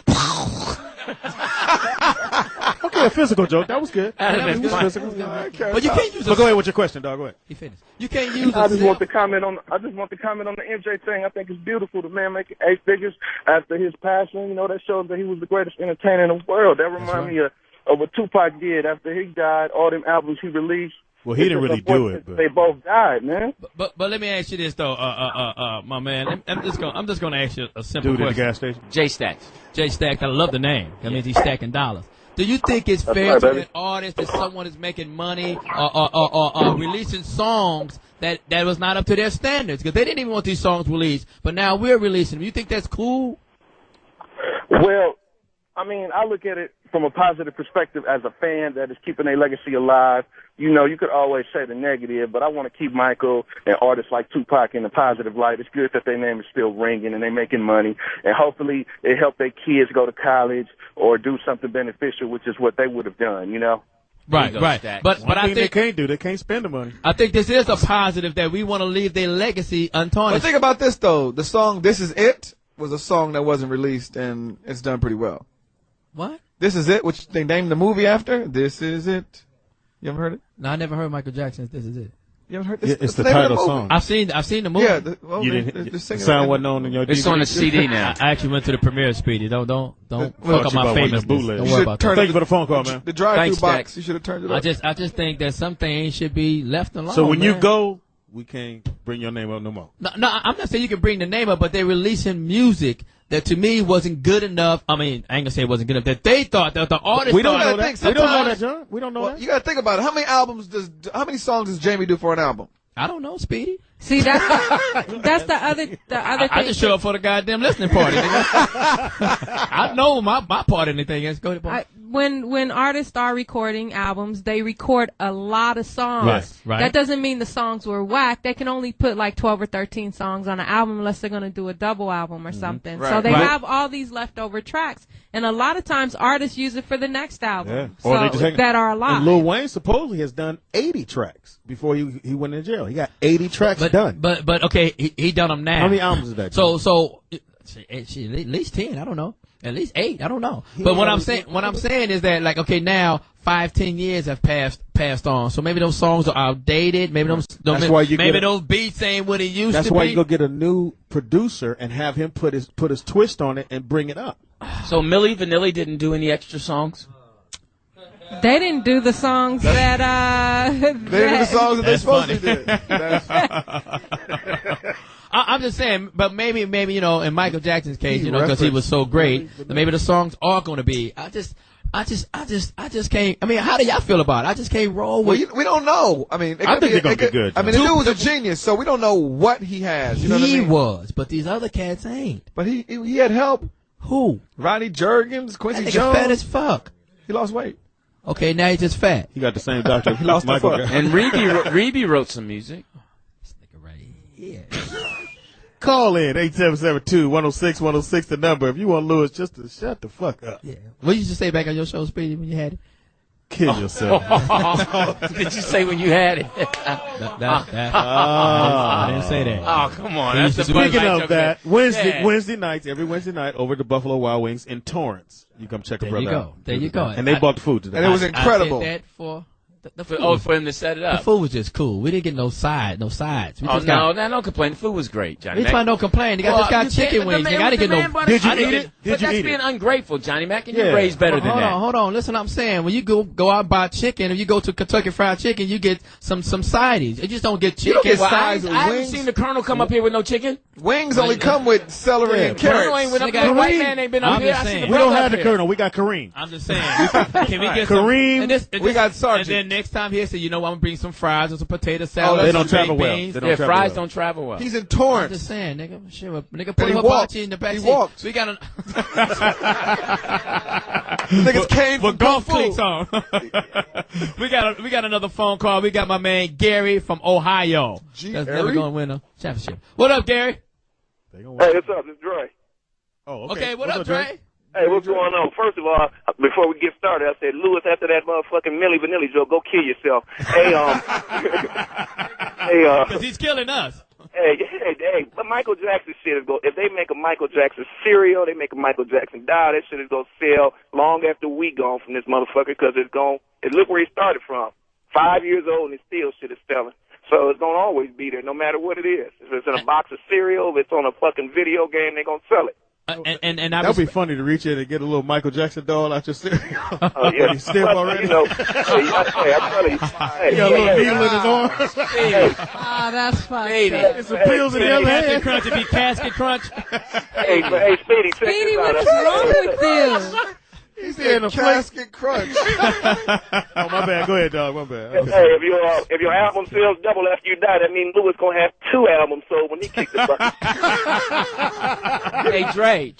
Okay, a physical joke. That was good. That was That was fine. physical. But you can't use But go ahead with your question, dog. Go ahead. He finished. You can't use I a just cell. want to comment on. I just want to comment on the MJ thing. I think it's beautiful. The man making 8 figures after his passing. You know, that shows that he was the greatest entertainer in the world. That reminds me of what Tupac did after he died. All them albums he released. Well, he didn't really do it, but They both died, man. But let me ask you this though, my man. I'm just gonna ask you a simple dude at the question. gas station. J Stacks. Jay Stack, I love the name. That means he's stacking dollars. Do you think it's That's fair right, to baby. an artist that someone is making money or releasing songs that was not up to their standards? Because they didn't even want these songs released, but now we're releasing them. You think that's cool? Well, I mean, I look at it from a positive perspective as a fan that is keeping their legacy alive. You know, you could always say the negative, but I want to keep Michael and artists like Tupac in the positive light. It's good that their name is still ringing and they're making money, and hopefully it helped their kids go to college or do something beneficial, which is what they would have done, you know? Right, There you go, right. Stack. But One I thing they think can't do, they can't spend the money. this is a positive that we want to leave their legacy But untarnished. think about this though. The song "This Is It" was a song that wasn't released, and it's done pretty well. What? "This Is It," which they named the movie after. "This Is It." You ever heard it? No, I never heard Michael Jackson's "This Is It." You ever heard Yeah, this? it's the name of title movie. song. I've seen the movie. Yeah, Oh, You they're didn't. The singing sound it. wasn't on in your It's DVD. on the CD now. I actually went to the premiere, Speedy. Don't Well, fuck up you my about one of famous the bootlegs. Don't You worry should about turn that. Thank you for the phone call, man. The drive-through Thanks, box. Jack. You should have turned it up. I just think that some things should be left alone. So when you man. go, we can't bring your name up no more. No, I'm not saying you can bring the name up, but they're releasing music that to me wasn't good enough. I mean, I ain't gonna say it wasn't good enough. That they thought that the artist. We don't thought, know think that. We don't know that, sometimes- John. We don't know Well, that. you got to think about it. How many songs does Jamie do for an album? I don't know, Speedy. See, that's the other thing. I just show up for the goddamn listening party. Nigga. I know my part of anything else. Go ahead, Paul. When artists are recording albums, they record a lot of songs. Right. That doesn't mean the songs were whack. They can only put like 12 or 13 songs on an album unless they're going to do a double album or something. So Right. they Right. have all these leftover tracks, and a lot of times artists use it for the next album. Yeah. So Or they just hang- that are alive. And Lil Wayne supposedly has done 80 tracks before he went in jail. He got 80 tracks done. But okay, he done them now. How many albums is that? So at least 10. I don't know. At least 8. I don't know. But what I'm saying is that like okay now 5-10 years have passed on. So maybe those songs are outdated. Maybe those beats ain't what it used to be. That's why you go get a new producer and have him put his twist on it and bring it up. So Milli Vanilli didn't do any extra songs? They didn't do the songs that They did the songs that they That's supposed funny. to do. I'm just saying, but maybe you know, in Michael Jackson's case, you know, because he was so great, maybe the songs are going to be. I just can't. I mean, how do y'all feel about it? I just can't roll Well, with. we don't know. I mean, I think they're gonna be good, I mean, the dude was a genius, so we don't know what he has. You know what I He mean? was, but these other cats ain't. But he had help. Who? Rodney Jergens, That Quincy nigga Jones. fat as fuck. He lost weight. Okay, now he's just fat. He got the same doctor. He lost the Michael fuck. got. And Reby wrote some music. This nigga right here. Call in 8772-106-106 the number if you want Lewis just to shut the fuck up. Yeah. What you used to say back on your show, Speedy, when you had it? Kill yourself. Did you say when you had it? I didn't say that. Oh, come on. That's the Speaking Bud Light of joke that, there. Wednesday nights, every Wednesday night, over at the Buffalo Wild Wings in Torrance. You come check a There brother you go. out. There you go. And they bought the food today. And it was incredible. I did that for the food. For him to set it The up. food was just cool. We didn't get no sides. We Oh, just no, got. no complaint. The food was great, Johnny We Mac. trying no complain. They just got chicken wings. They got to get no. Did you eat it? But Did you that's eat being it? ungrateful, Johnny Mac, and Yeah. you're raised better than that. Hold on. Listen, what I'm saying, when you go out and buy chicken, if you go to Kentucky Fried Chicken, you get some sides. You just don't get chicken. get Well, sides I with haven't wings. seen the Colonel come up here with no chicken. Wings only come with celery and Colonel ain't carrots. went up Nigga, here. White Kareem. man ain't been up I'm here. just I seen saying. the We don't brother have up the here. Colonel. We got Kareem. I'm just saying. Can we get Kareem. some? We got Sergeant. And then next time he said, you know, I'm gonna bring some fries and some potato salad. they some don't travel baked well. beans. They don't Yeah, travel fries well. don't travel well. He's in I'm Torrance. just saying, nigga. Shit, nigga, And put he a walked. hibachi in the back He seat. walked. We got a Niggas came with from golf Kung Fu. clicks on. we got another phone call. We got my man Gary from Ohio. That's never Gary? gonna win a championship. What up, Gary? They gonna Hey, win. what's up? It's Dre. Oh, Okay, what What's up, Dre? Hey, what's going on? First of all, before we get started, I said, Lewis, after that motherfucking Milli Vanilli joke, go kill yourself. Hey, Because he's killing us. hey, but Michael Jackson shit is go. If they make a Michael Jackson cereal, they make a Michael Jackson doll, that shit is gonna sell long after we gone from this motherfucker because it's gone. And look where he started from. 5 years old and still shit is selling. So it's gonna always be there, no matter what it is. If it's in a box of cereal, if it's on a fucking video game, they're gonna sell it. And I That would be funny to reach in and get a little Michael Jackson doll out your cereal. Oh, yeah. He's stiff already. You know, I'm telling you. Hey, He got a little needle in his arm. Ah, that's funny. Speedy. It's some pills in the other Casket hand. Crunch, it be Casket Crunch. hey, Speedy, check Speedy, this what out. is wrong with you? He's in a place. Casket crunch. Oh, my bad. Go ahead, dog. My bad. Okay. Hey, if your album sells double after you die, that means Lewis gonna have 2 albums sold when he kicks the bucket. Hey, Dre.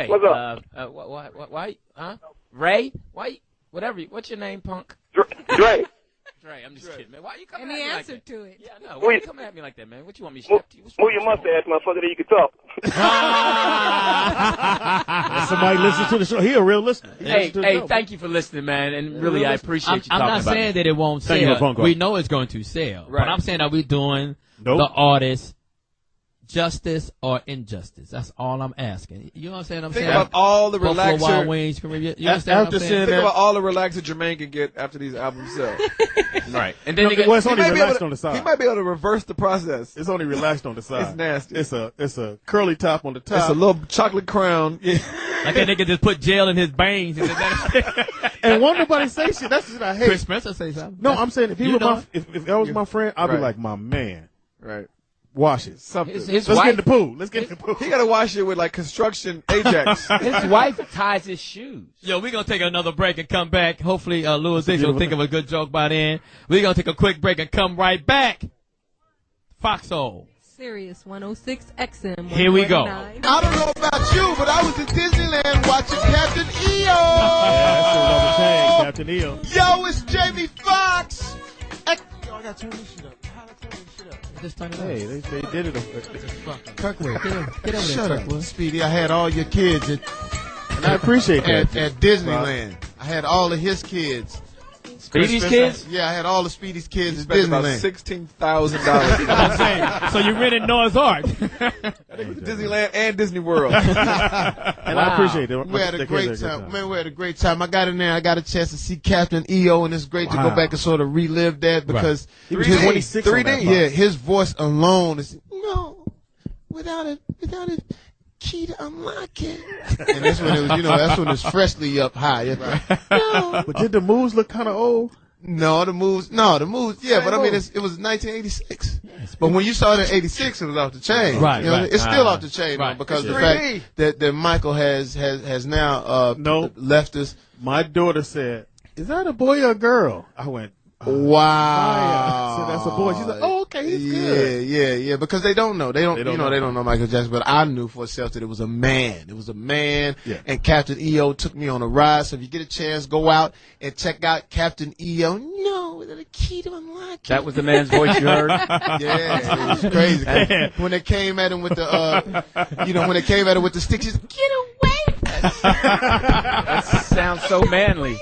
What's up? Why? Huh? Ray? Why? Whatever. What's your name, punk? Dre. Dre. I'm just kidding, man. Why you coming And at he me like answered that? to it. Yeah, I know. Why you coming at me like that, man? What you want me to step to you? What's Move wrong your with mustache, motherfucker, that you can talk. Somebody listen to the show. He a real listener. He Hey, listen to the hey, show. thank you for listening, man. And really, I appreciate you I'm talking not about saying me. that it won't Thank you for the sell. phone call. We know it's going to sell. Right. But I'm saying, are we doing Nope. the artist justice or injustice? That's all I'm asking. You know what I'm saying? Think about all the Buffalo Wild relaxer. Wings. You understand what After I'm saying saying? Think about all the relaxer Jermaine can get after these albums sell. Right. And then Well, it's only He might be relaxed able on the to- He side. might be able to reverse the process. It's only relaxed on the side. It's nasty. It's a curly top on the top. It's a little chocolate crown. Like that nigga just put gel in his bangs. And And won't nobody say shit. That's what I hate. Chris Spencer say something. No, I'm saying if he You were know my, it. if that was my friend, I'd be Right. like, my man, Right. wash it. Something. his Let's get in wife, the pool. Let's get in the pool. He gotta wash it with like construction Ajax. his wife ties his shoes. Yo, we're going to take another break and come back. Hopefully, Louis Dix will think of a good joke by then. We're going to take a quick break and come right back. Foxxhole. Sirius 106 XM. Here we go. 149. I don't know about you, but I was in Disneyland watching Captain EO. Yeah, Captain EO. Yo, it's Jamie Foxx. Yo, I gotta turn this shit up. How do I turn this shit up? Just turn it Hey, they did it. Kirkwood, Get over there, shut Kirkwood. up. Speedy, I had all your kids And I appreciate that. at Disneyland. I had all of his kids. Speedy's kids? Yeah, I had all of Speedy's kids at Spent about Disneyland. $16,000. I'm saying, so you rented Noah's Ark. Disneyland and Disney World. And I appreciate it. We had a great time. Man, we had a great time. I got in there. I got a chance to see Captain EO, and it's great to go Wow. back and sort of relive that because He was 3D. 26 on that 3D. box. yeah, his voice alone is without a key to unlock it. And that's when it was, that's when it's freshly up high. It's like, no, But did the moves look kind of old? the moves, yeah, but I mean, it was 1986. But when you saw it in 86, it was off the chain. Right, You know, right. It's still off the chain Right. though, because It's the 3D. fact that Michael has now No. left us. My daughter said, "Is that a boy or a girl?" I went, Wow. I said, "That's a boy." She's like, "Oh, okay, he's good." Yeah. Because they don't know. They don't don't know. know. They don't know Michael Jackson. But I knew for itself that it was a man. It was a man. Yeah. And Captain EO took me on a ride. So if you get a chance, go out and check out Captain EO. No, without a key to unlock it. That was the man's voice you heard? Yeah, it was crazy. When they came at him with the, when they came at him with the sticks, he's like, get away. sounds so manly.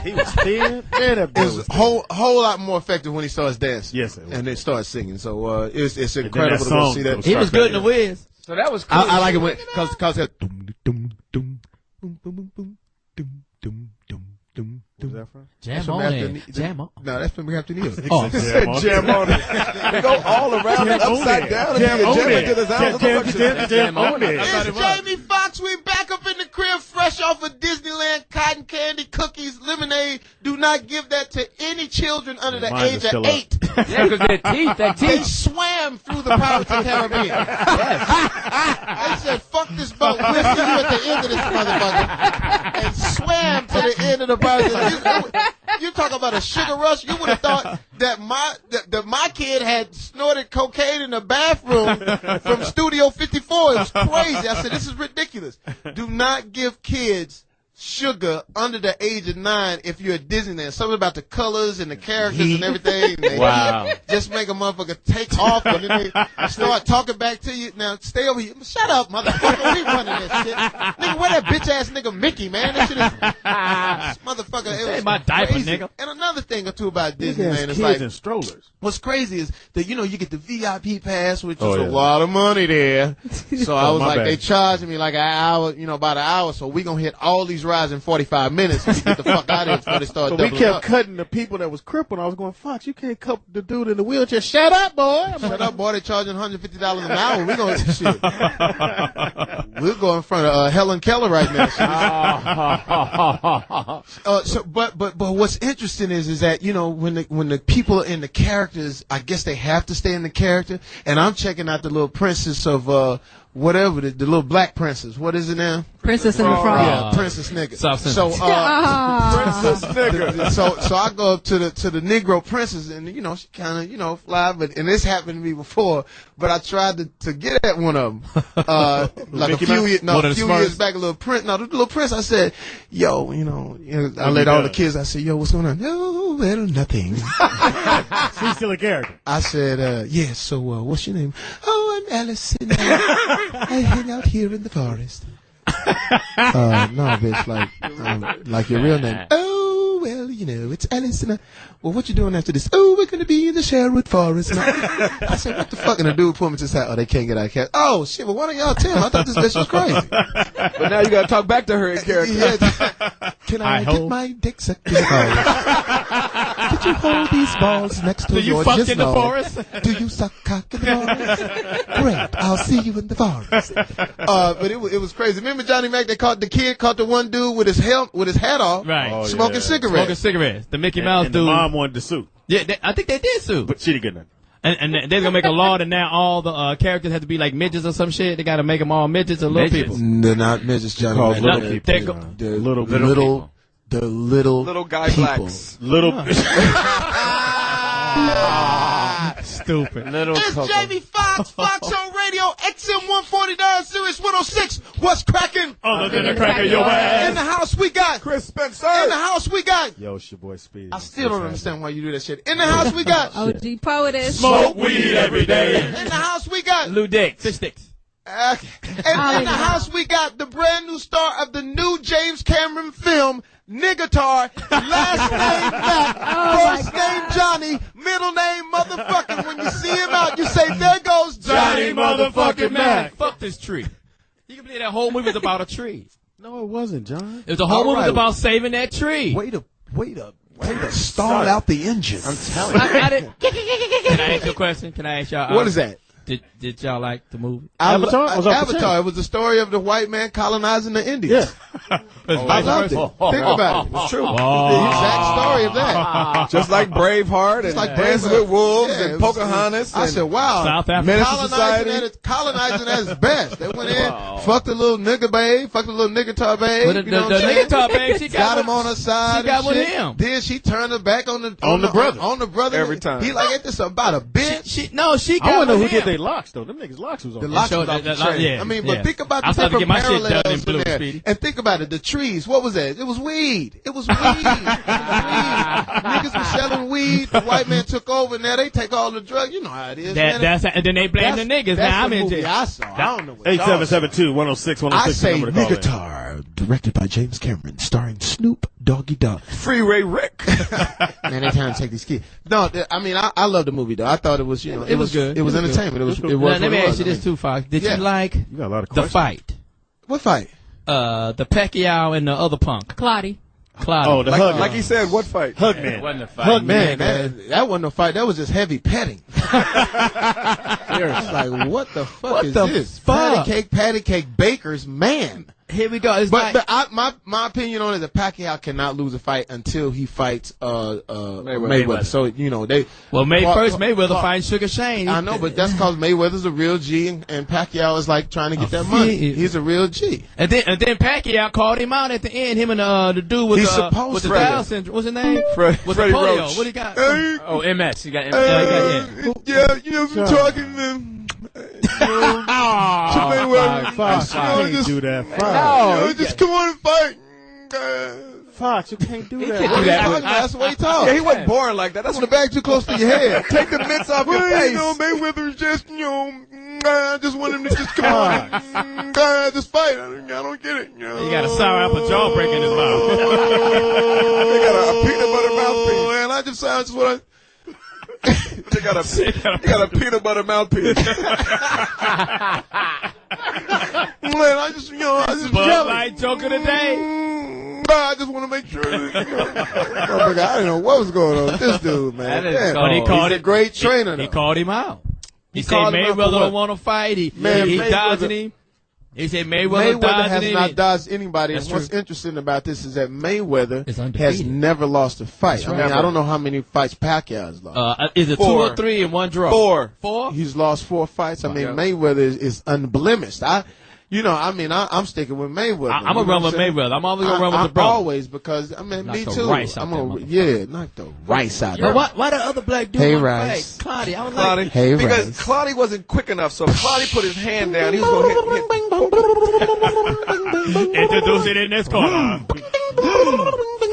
He was thin. Man, that boy It was was a whole lot more effective when he starts dancing. Yes, it was. And then starts singing. So it's then incredible that to go song see that. goes He was good in the whiz. So that was cool. I like it when cause it boom boom boom boom boom boom boom boom boom. Where's that from? Jam on it. Jam on. No, that's from After Neil. Oh, Jam on it. They go all around and upside down. Jam and on jam it. into the sound of the function. Jam on it. It's Jamie Foxx. We back up in the crib, fresh off of Disneyland, cotton candy, cookies, lemonade. Do not give that to any children under the Mine is age of still up. 8. Yeah, because that They teeth. swam through the Pirates of the Caribbean. They said, fuck this boat. We'll see you at the end of this motherfucker. And swam to the end of the Pirates. You talk about a sugar rush. You would have thought that my kid had snorted cocaine in the bathroom from Studio 54. It was crazy. I said, this is ridiculous. Do not give kids sugar under the age of 9 if you're at Disneyland. Something about the colors and the characters and everything. And they Wow. just make a motherfucker take off and then they start talking back to you. Now, stay over here. Shut up, motherfucker. We running that shit. Nigga, where that bitch ass nigga Mickey, man? That shit is, this motherfucker. It was Hey, my diaper, crazy. nigga. And another thing or two about Niggas Disneyland is kids like, and strollers. what's crazy is that, you get the VIP pass, which Oh, is yeah. a lot of money there. So I was my like, bad. they charging me like an hour, about an hour. So we gonna hit all these rides in 45 minutes to get the fuck out of here before they start So we doubling kept up. cutting the people that was crippled. I was going, Fox, you can't cut the dude in the wheelchair. Shut up, boy. Shut up, boy. They charging $150 an hour. We gonna shit. We'll go in front of Helen Keller right now. But what's interesting is that when the people in the characters, I guess they have to stay in the character. And I'm checking out the little princess of whatever the little black princess. What is it now? Princess and the Frog. Yeah, princess nigga. South So Princess nigga. so I go up to the Negro princess, and she kind of fly, and this happened to me before, but I tried to get at one of them like Mickey a few Mouse? years, One of the few Smurfs? years back. The little prince. I said, yo, I let all the kids. I said, yo, what's going on? No, well, nothing. She's still a character. I said, yeah. So what's your name? Oh, I'm Allison. I hang out here in the forest. No, bitch, like your real name. Oh, well, it's Allison. Well, what you doing after this? Oh, we're gonna be in the Sherwood Forest. And I said, what the fuck? And the dude pulled me to the side. Oh, they can't get out of cat. Oh, shit, well, why don't y'all tell him? I thought this bitch was crazy. But now you gotta talk back to her in character. Yeah. Can I get my dick sucked in the forest? Could you hold these balls next to Do you your fuck jizz in the nose? forest? Do you suck cock in the forest? Great. I'll see you in the forest. But it was crazy. Remember Johnny Mack? The kid caught the one dude with his hat off, Right. Oh, smoking yeah. cigarettes. Smoking cigarettes. The Mickey Mouse And the dude. mom wanted to sue, Yeah, I think they did sue. but she didn't get nothing. And they're going to make a law that now all the characters have to be like midgets or some shit. They got to make them all midgets or little Midgets. people. They're not midgets, Johnny Called Mack. little No, people. they go- John. The Little Little guy people. blacks. Little. Stupid. Little It's Coco. Jamie Foxx, Foxxhole Radio, XM 149, Sirius 106. What's cracking? Other than a crack of your In ass. the house we got. Chris Spencer. In the house we got. Yo, it's your boy Speedy. I still don't understand why you do that shit. In the house we got. OG Poetess. Smoke weed every day. In the house we got. Lou Dix. Fish sticks. And in the house we got the brand new star of the new James Cameron film, Niggatar. Last name Mack, first name Johnny, middle name motherfucking. When you see him out, you say, there goes Johnny motherfucking Mack. Fuck this tree. You can believe that whole movie was about a tree. No, it wasn't, John. It was a whole All movie was right. about saving that tree. Way to stall out the engine. I'm telling you. I didn't. Can I ask you a question? Can I ask y'all? What is that? Did y'all like the movie? Avatar? Was off the Avatar. chain. It was the story of the white man colonizing the Indians. Yeah. I loved it. Think about it. It's true. Oh. The exact story of that. Just like Braveheart and like Dance Braveheart. with Wolves Yeah, it and was- Pocahontas. I and said, wow. South Africa. Menace to Society. Colonizing at its best. They went in, fucked a little nigga babe, fucked a little niggatar babe. But the you know what I'm saying? niggatar babe, she got got him on her side. She got and with shit. him. Then she turned her back on the brother. On the brother Every time. He like, ain't this about a bitch? She got I want to know who with did him. they locks though. Them niggas locks was on. The locks was off the chain. yeah, I mean, yeah. but think about I the type started to of get my shit done in parallels blue, in there. Speedy. And think about it. The trees. What was that? It was weed. It was weed. Niggas were selling weed. The white man took over. Now they take all the drugs. You know how it is. Man. And then they blame the niggas. That's Now I'm the in movie jail. I saw. I don't know what y'all saw. 8772-106-106. I say number to call in. Niggatar, directed by James Cameron, starring Snoop Doggy Dogg. Freeway Rick. Man, they trying to take these kids. No, I mean, I love the movie though. I thought it was, It was good. It was entertainment. It was. It was. Now, let me what it ask you was. this too, Fox. Did Yeah. you like You got a lot of the questions. fight? What fight? The Pacquiao and the other punk. Claudia. Claudia. Oh, the hug. Like he said, what fight? Hug man. It wasn't a fight. Hug Man, man. that wasn't a fight. That was just heavy petting. It's like, what the fuck What is the this? fuck? Patty cake bakers, man. Here we go. It's But like, my opinion on it is that Pacquiao cannot lose a fight until he fights Mayweather. So they first Mayweather fighting Sugar Shane. I know, but that's because Mayweather's a real G and Pacquiao is like trying to get that money. He's a real G. And then Pacquiao called him out at the end. Him and the dude with He's the supposed with the to. Down syndrome. What's his name? Freddie With the polio. Roach. What he got? Oh, MS. He got MS. From talking to Fox, you can't do that. Fox. just come on and fight. Fox, you can't do that. can't do that. That's the way he talks. Yeah, he wasn't born like that. That's the bag too close to your head. Take the mitts off your face. Mayweather's just, I just want him to just come on and just fight. I don't get it. He got a sour apple jaw break in his mouth. They got a peanut butter mouthpiece. Man, I just what I. They got a peanut butter mouthpiece. Man, I just Bud Light joke of the day. I just want to make sure that, I didn't know what was going on with this dude, man. That is Damn. cold. But he called He's a great trainer, He though. called him out. He said called him out for Mayweather what? don't want to fight. He dodging him. He said Mayweather Mayweather has dodging not him. dodged anybody. That's And what's true. interesting about this is that Mayweather Is undefeated. has never lost a fight. That's I mean, right. I don't know how many fights Pacquiao has lost. Is it 2 4. or 3 and 1 draw? 4. 4? He's lost 4 fights. I mean, Yeah. Mayweather is unblemished. I'm sticking with Mayweather. I'm gonna run with Mayweather. I'm always gonna run with the brother. Always, because Knock me the too. rice out that motherfucker. Knock the rice out. But Of why the other black dude Hey, want to Rice. fight? Claudia, I was Claudia. like, Hey, Because Rice. Claudia wasn't quick enough, so Claudia put his hand down. He was going to hit. introduce it in this corner.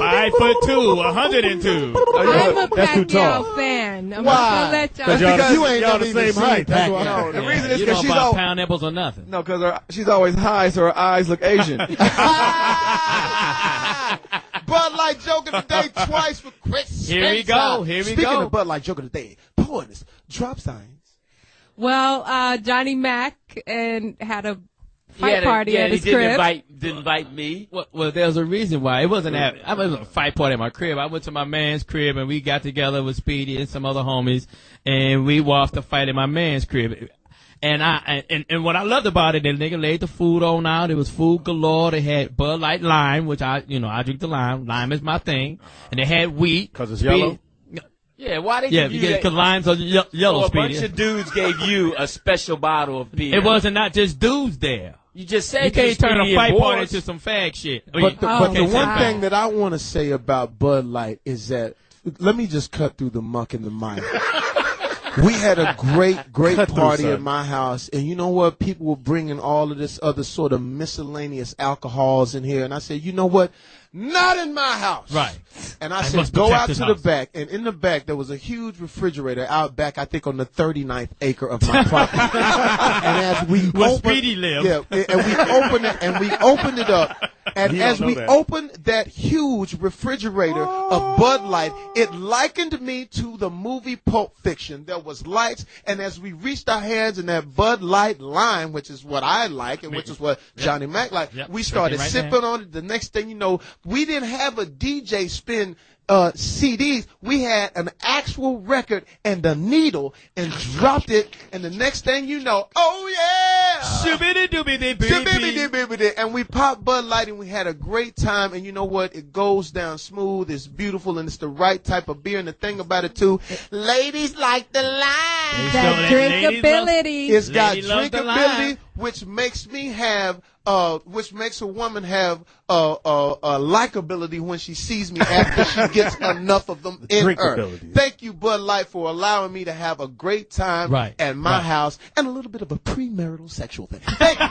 5'2", 102. I'm a That's too tall. Pacquiao fan. I'm Why? just gonna let y'all Because know. you ain't y'all never the even same seen height. That's Pacquiao. why. The reason is you because don't she's buy all pound nipples or nothing. no, because she's always high, so her eyes look Asian. Bud Light joke of the day twice for Chris. Here we go. Here we Speaking go. of Bud Light joke of the day, Poetess, drop signs. Well, Johnny Mack and had a He fight had a- party at he his didn't crib. invite me. Well, there's a reason why. It wasn't I was a fight party at my crib. I went to my man's crib and we got together with Speedy and some other homies and we watched the fight at my man's crib. And and what I loved about it, the nigga laid the food on out. It was food galore. They had Bud Light lime, which I drink the lime. Lime is my thing. And they had wheat. 'Cause it's Speedy- yellow? Yeah, why they Yeah, give you that? because limes are yellow, So a Speedy. bunch of dudes gave you a special bottle of beer. It wasn't not just dudes there. You just said You can't turn a Speedy fight and party boys. into some fag shit. But the Oh, one wow. thing that I want to say about Bud Light is that, let me just cut through the muck and the mire. We had a great Cut through, party son. at my house, and you know what? People were bringing all of this other sort of miscellaneous alcohols in here, and I said, you know what? Not in my house. Right. And I I said, must go protect out this to house. the back, and in the back there was a huge refrigerator out back, I think on the 39th acre of my property. And as we Where opened, Speedy lived. yeah, and we opened it up, and You as don't we know that. opened that huge refrigerator of Bud Light, it likened me to the movie Pulp Fiction. There was lights, and as we reached our hands in that Bud Light lime, which is what I like, and which is what Johnny Mack liked, Yep. we started Right sipping there. on it. The next thing you know, we didn't have a DJ spin CDs. We had an actual record and a needle and dropped it, and the next thing you know, oh yeah! Shibidi-doobidi-bidi. And we popped Bud Light and we had a great time, and you know what? It goes down smooth, it's beautiful, and it's the right type of beer. And the thing about it too, ladies like the lime. That drinkability. It's got Lady loves the drinkability, lime. which makes me have which makes a woman have a likability when she sees me after she gets enough of them in her. Drinkability. Thank you, Bud Light, for allowing me to have a great time at my house and a little bit of a premarital sexual thing. Thank you.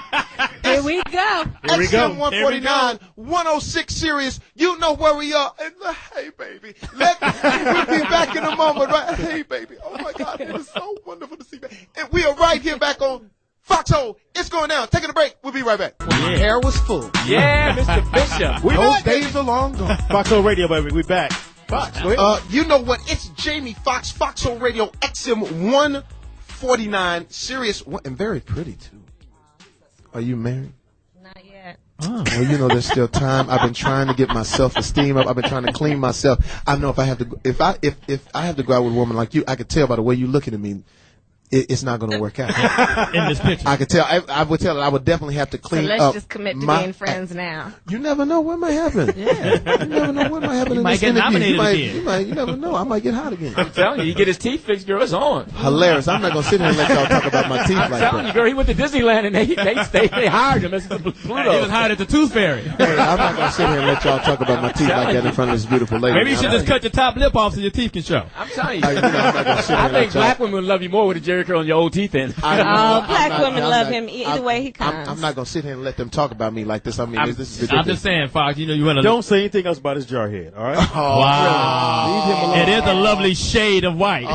Here we go. XM 149, 106 Sirius. You know where we are. And, hey, baby. We'll be back in a moment, right? Hey, baby. Oh, my God. It is so wonderful to see you. And we are right here back on Foxxhole. It's going down. Taking a break. We'll be right back. My hair was full. Yeah, Mr. Bishop. Those days are long gone. Foxxhole Radio, baby. We back. Fox, go ahead. You know what? It's Jamie Foxx, Foxxhole Radio, XM 149, Sirius, and very pretty, too. Are you married? Not yet. Oh. Well, you know, there's still time. I've been trying to get my self-esteem up. I've been trying to clean myself. I know if I have to go out with a woman like you, I could tell by the way you're looking at me, it's not going to work out. In this picture. I could tell. I would tell her I would definitely have to clean So up. let's just commit to being friends now. You never know what might happen. Yeah. You never know what might happen in might this get interview. nominated again. You never know. I might get hot again. I'm telling you, you get his teeth fixed, girl, it's on. Hilarious. I'm not going to sit here and let y'all talk about my teeth I'm like telling you, that. girl, he went to Disneyland and they hired him as Pluto. He was hired at the Tooth Fairy. Hey, I'm not going to sit here and let y'all talk about my teeth like that in front of this beautiful lady. Maybe you should just cut your top lip off so your teeth can show. I'm telling you. I'm not going to sit here I and think let y'all. black women would love you more with a Jerry curl on your old teeth in. Black women love him either way he comes. I'm not going to sit here and let them talk about me like this. I mean, this is ridiculous. I'm just saying, Fox, you know you want to... Don't say anything else about his jarhead, all right? Wow. Leave him alone. It is a lovely shade of white.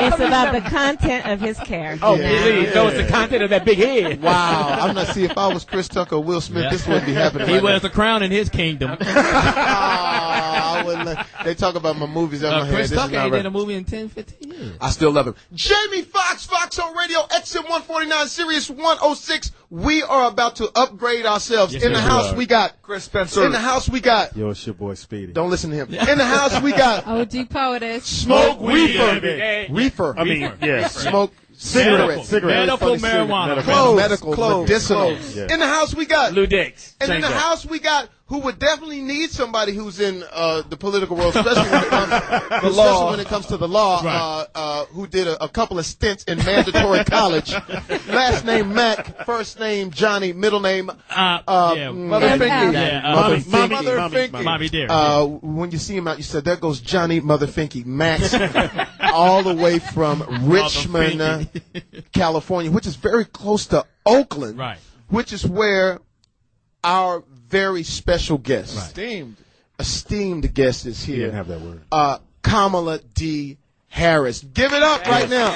It's about the content of his character. Oh, please. No, it's the content of that big head. Wow. I'm not see if I was Chris Tucker or Will Smith, this wouldn't be happening. He right wears now. a crown in his kingdom. I wouldn't they talk about my movies in my head. Chris This is Tucker not ain't right. did a movie in 10, 15 years. I still love him. Jamie Foxx, Foxxhole Radio, XM 149, Sirius 106. We are about to upgrade ourselves. Yes, in the sir, house, we we got Chris Spencer. In the house, we got. Yo, it's your boy Speedy. Don't listen to him. In the house, we got. OG Poetess. Smoke weed. Reefer. I mean, yes. Smoke Cigarettes. Medical marijuana. Medical. Clothes. Medical. Medicinal. Yeah. In the house, we got. Lou Dix. And in the house, we got who would definitely need somebody who's in the political world, especially when it comes to the law, who did a couple of stints in mandatory college. Last name Mack, first name Johnny, middle name Mother Finky. Mommy dear. When you see him out, you said, there goes Johnny Mother Finky, Max, all the way from Richmond, California, which is very close to Oakland, Right. which is where our very special guest, esteemed guest is He here. didn't have that word. Kamala D. Harris. Give it up right now.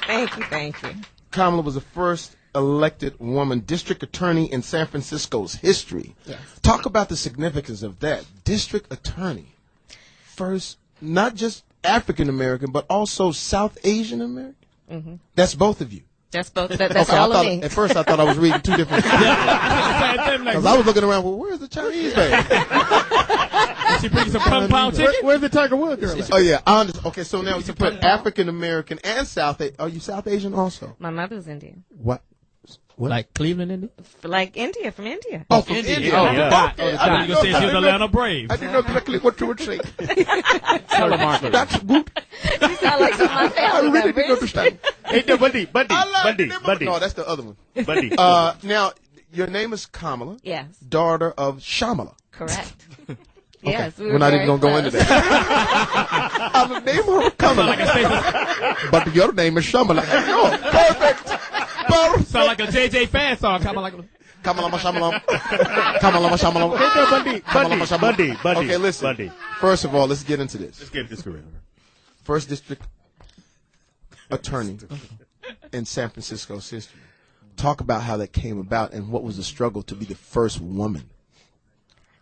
Thank you. Kamala was the first elected woman district attorney in San Francisco's history. Yes. Talk about the significance of that. District attorney. First, not just African American, but also South Asian American. Mm-hmm. That's both of you. That's both. That's all of me. At first, I thought I was reading two different things. Because I was looking around, well, where's the Chinese lady? She bring some kung pao chicken? Where's the Tiger Woods girl? Oh, yeah. I understand. Okay, so now you put African American and South Asian. Are you South Asian also? My mother's Indian. What? Like Cleveland, India? Like India, from India. Oh, from India. Oh, yeah. I I thought you were going to say she was Atlanta Braves. I didn't know exactly what you would say. Telemarketer. That's good. You sound like some of my I family really members. didn't understand. Hey, no, Bundy. No, that's the other one. Bundy. Now, your name is Kamala, Yes, daughter of Shamala. correct. Yes, we were We're not very even going to go into close. that. I'm the name her Kamala, but your name is Shamala. Oh, perfect. Sound like a JJ fan song. Kind of like Kamala Shamala. Kamala Shamala. Bundy. Okay, listen. Bundy. First of all, let's get into this. Let's get this correct. First district attorney in San Francisco's history. Talk about how that came about and what was the struggle to be the first woman.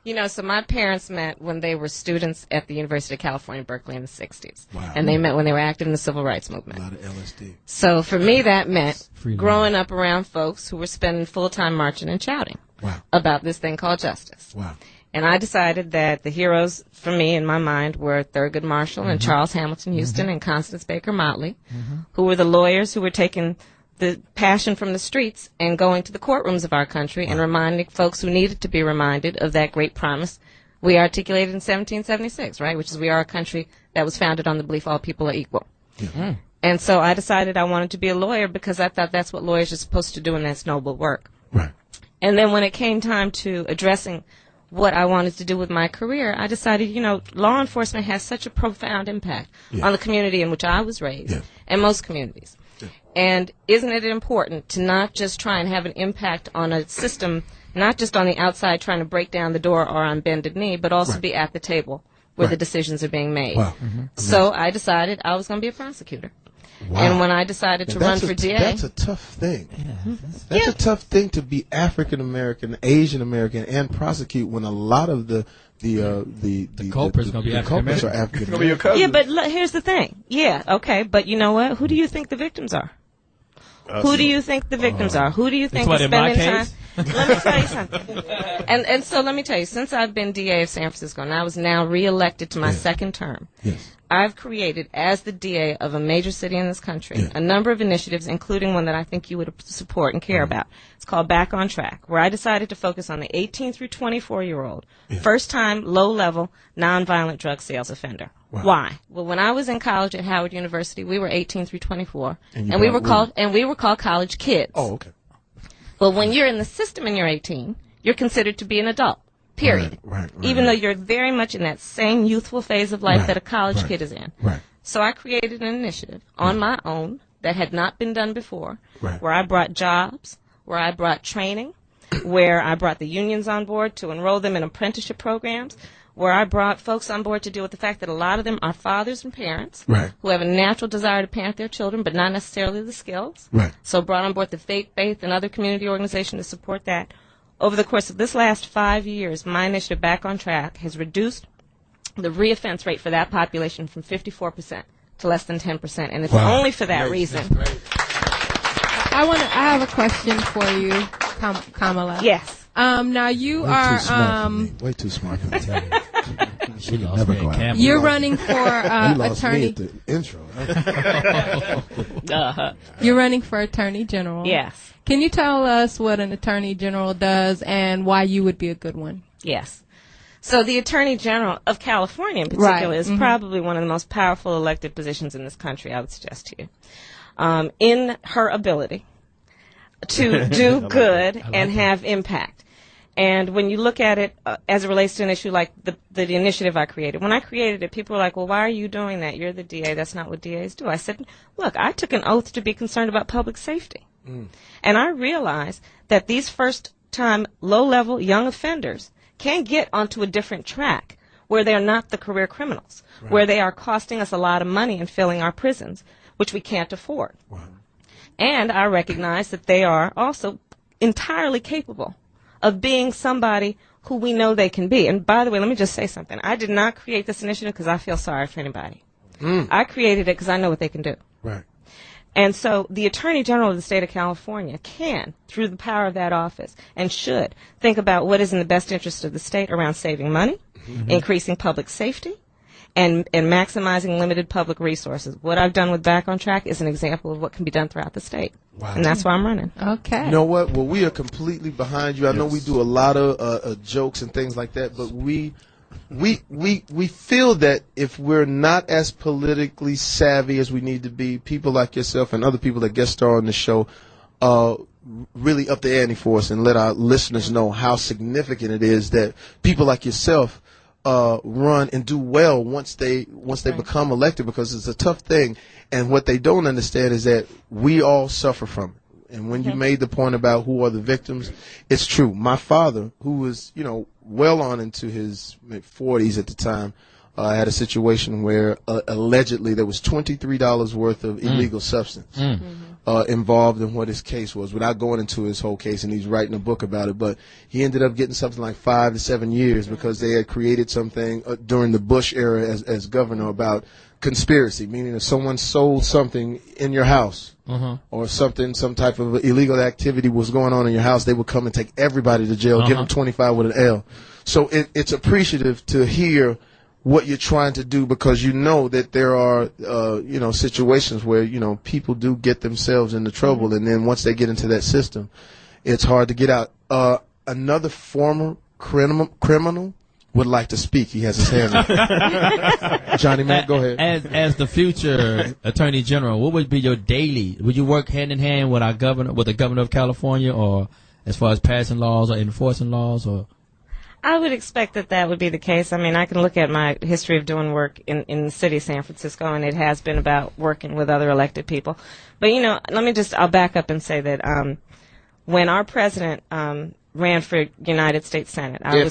You know, so my parents met when they were students at the University of California, Berkeley in the 60s. Wow. And they met when they were active in the civil rights movement. A lot of LSD. So for me, that meant Freedom. growing up around folks who were spending full-time marching and shouting Wow. about this thing called justice. Wow. And I decided that the heroes for me in my mind were Thurgood Marshall and Charles Hamilton Houston and Constance Baker Motley, who were the lawyers who were taking the passion from the streets and going to the courtrooms of our country and reminding folks who needed to be reminded of that great promise we articulated in 1776, right, which is we are a country that was founded on the belief all people are equal. And so I decided I wanted to be a lawyer because I thought that's what lawyers are supposed to do, and that's noble work. Right. And then when it came time to addressing what I wanted to do with my career, I decided, law enforcement has such a profound impact on the community in which I was raised and most communities. Yeah. And isn't it important to not just try and have an impact on a system, not just on the outside trying to break down the door or on bended knee, but also be at the table where the decisions are being made. Wow. Mm-hmm. So I decided I was going to be a prosecutor. Wow. And when I decided to run for DA, that's a tough thing. That's a tough thing to be African American, Asian American, and prosecute when a lot of the culprits are African American. Yeah, but here's the thing. Yeah, okay, but you know what? Who do you think the victims are? Who do you think the victims are? Who do you think is spending time? Let me tell you something. And so let me tell you, since I've been DA of San Francisco, and I was now reelected to my second term, I've created, as the DA of a major city in this country, a number of initiatives, including one that I think you would support and care about. It's called Back on Track, where I decided to focus on the 18 through 24-year-old, first-time, low-level, nonviolent drug sales offender. Wow. Why? Well, when I was in college at Howard University, we were 18 through 24, and we were called college kids. Oh, okay. Well, when you're in the system and you're 18, you're considered to be an adult. Period. Right. Even though you're very much in that same youthful phase of life that a college kid is in. Right. So I created an initiative on my own that had not been done before, where I brought jobs, where I brought training, where I brought the unions on board to enroll them in apprenticeship programs, where I brought folks on board to deal with the fact that a lot of them are fathers and parents who have a natural desire to parent their children, but not necessarily the skills. Right. So brought on board the Faith, and other community organizations to support that. Over the course of this last 5 years, my initiative, Back on Track, has reduced the reoffense rate for that population from 54% to less than 10%, and it's only for that reason. I have a question for you, Kamala. Yes. Now you are way too smart for me. She lost me at camp. You're running for attorney. Me at the intro. You're running for attorney general. Yes. Can you tell us what an attorney general does and why you would be a good one? Yes. So the attorney general of California in particular is probably one of the most powerful elected positions in this country, I would suggest to you, in her ability to do good and have impact. And when you look at it as it relates to an issue like the initiative I created, when I created it, people were like, well, why are you doing that? You're the DA. That's not what DAs do. I said, look, I took an oath to be concerned about public safety. And I realized that these first-time, low-level young offenders can get onto a different track where they're not the career criminals, where they are costing us a lot of money and filling our prisons, which we can't afford. And I recognize that they are also entirely capable of being somebody who we know they can be. And by the way, let me just say something. I did not create this initiative because I feel sorry for anybody. I created it because I know what they can do. Right. And so the Attorney General of the state of California can, through the power of that office, and should think about what is in the best interest of the state around saving money, increasing public safety, and maximizing limited public resources. What I've done with Back on Track is an example of what can be done throughout the state. Wow. And that's why I'm running. Okay. You know what? Well, we are completely behind you. I know we do a lot of jokes and things like that, but we feel that if we're not as politically savvy as we need to be, people like yourself and other people that guest star on the show really up the ante for us and let our listeners know how significant it is that people like yourself run and do well once they become elected, because it's a tough thing. And what they don't understand is that we all suffer from it. And when you made the point about who are the victims, it's true. My father, who was, well on into his mid-40s at the time, had a situation where allegedly there was $23 worth of illegal substance involved in what his case was, without going into his whole case, and he's writing a book about it. But he ended up getting something like 5 to 7 years because they had created something during the Bush era as governor about conspiracy, meaning if someone sold something in your house or some type of illegal activity was going on in your house, they would come and take everybody to jail, give them 25 with an L. So it's appreciative to hear what you're trying to do, because you know that there are situations where people do get themselves into trouble, and then once they get into that system, it's hard to get out. Another former criminal would like to speak. He has his hand up. Johnny Mack, go ahead. As the future Attorney General, what would be your daily? Would you work hand in hand with the governor of California, or as far as passing laws or enforcing laws, or? I would expect that would be the case. I mean, I can look at my history of doing work in the city of San Francisco, and it has been about working with other elected people. But, I'll back up and say that when our president ran for United States Senate, I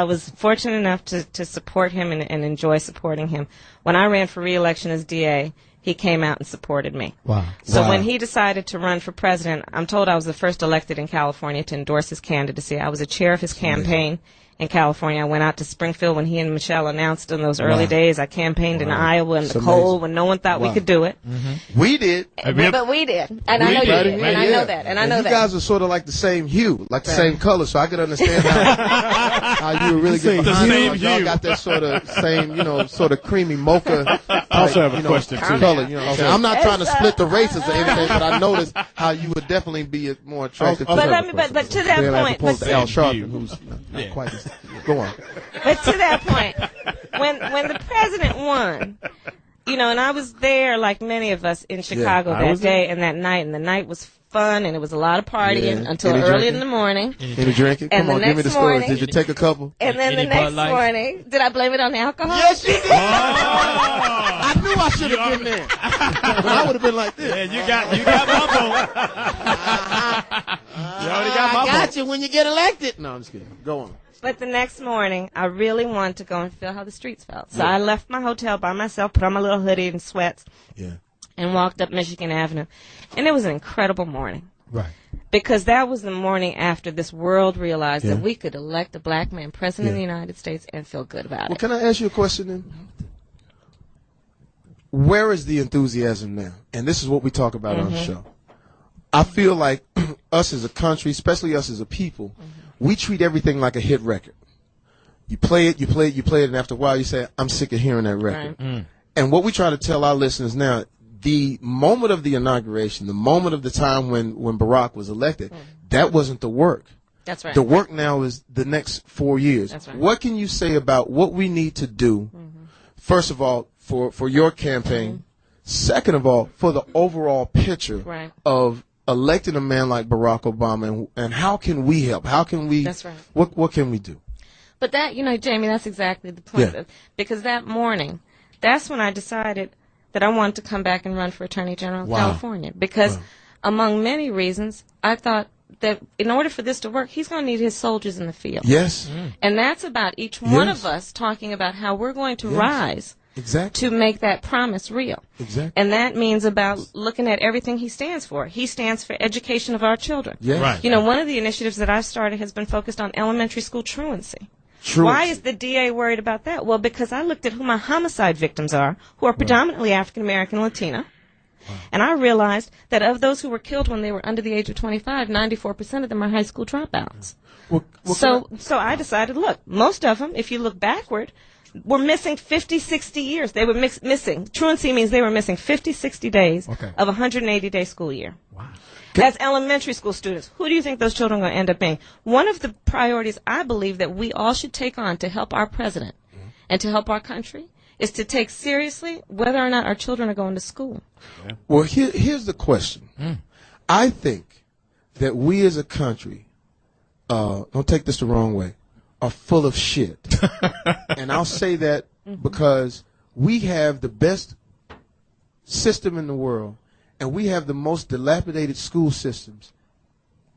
was fortunate enough to support him and enjoy supporting him. When I ran for re-election as DA, he came out and supported me. Wow. So when he decided to run for president, I'm told I was the first elected in California to endorse his candidacy. I was a chair of his campaign in California. I went out to Springfield when he and Michelle announced in those early days. I campaigned in Iowa in the cold when no one thought we could do it. Mm-hmm. We did. But we did. And I know you did. And I know that. And I know that. You guys are sort of like the same hue, like the same color, so I could understand how you were really good behind it. Y'all got that sort of same, sort of creamy mocha. I also have a question, too. Color, I'm not trying to split the races or anything, but I noticed how you would definitely be more attractive. But to that point, opposed to Al Sharpton, who's not quite as go on. But to that point, when the president won, and I was there like many of us in Chicago that day and that night, and the night was fun, and it was a lot of partying until early in the morning. Any drinking? Come on, give me the story. Did you take a couple? And then the next morning, did I blame it on the alcohol? Yes, you did. I knew I should have been there. But I would have been like this. Yeah, you got my vote. You already got my vote. I got you when you get elected. No, I'm just kidding. Go on. But the next morning, I really wanted to go and feel how the streets felt. So I left my hotel by myself, put on my little hoodie and sweats, and walked up Michigan Avenue. And it was an incredible morning. Right. Because that was the morning after this world realized that we could elect a black man president of the United States and feel good about it. Can I ask you a question then? Where is the enthusiasm now? And this is what we talk about on the show. I feel like us as a country, especially us as a people, we treat everything like a hit record. You play it, and after a while you say, I'm sick of hearing that record. Right. And what we try to tell our listeners now, the moment of the inauguration, the moment of the time when Barack was elected, that wasn't the work. That's right. The work now is the next 4 years. That's right. What can you say about what we need to do, first of all, for your campaign, second of all, for the overall picture of electing a man like Barack Obama, and how can we help? How can we? That's right. What can we do? But that, Jamie, that's exactly the point. Because that morning, that's when I decided that I wanted to come back and run for Attorney General of California. Because among many reasons, I thought that in order for this to work, he's going to need his soldiers in the field. Yes. And that's about each one of us talking about how we're going to rise. Exactly. To make that promise real. Exactly. And that means about looking at everything he stands for. He stands for education of our children. Yes. Right. One of the initiatives that I've started has been focused on elementary school truancy. Why is the DA worried about that? Well, because I looked at who my homicide victims are, who are predominantly African American and Latina. And I realized that of those who were killed when they were under the age of 25, 94% of them are high school dropouts. So I decided, look, most of them, if you look backward, were missing 50, 60 years. They were missing. Truancy means they were missing 50, 60 days of a 180-day school year. Wow. As elementary school students, who do you think those children are going to end up being? One of the priorities I believe that we all should take on to help our president and to help our country is to take seriously whether or not our children are going to school. Yeah. Well, here's the question. I think that we as a country, don't take this the wrong way, are full of shit. And I'll say that because we have the best system in the world, and we have the most dilapidated school systems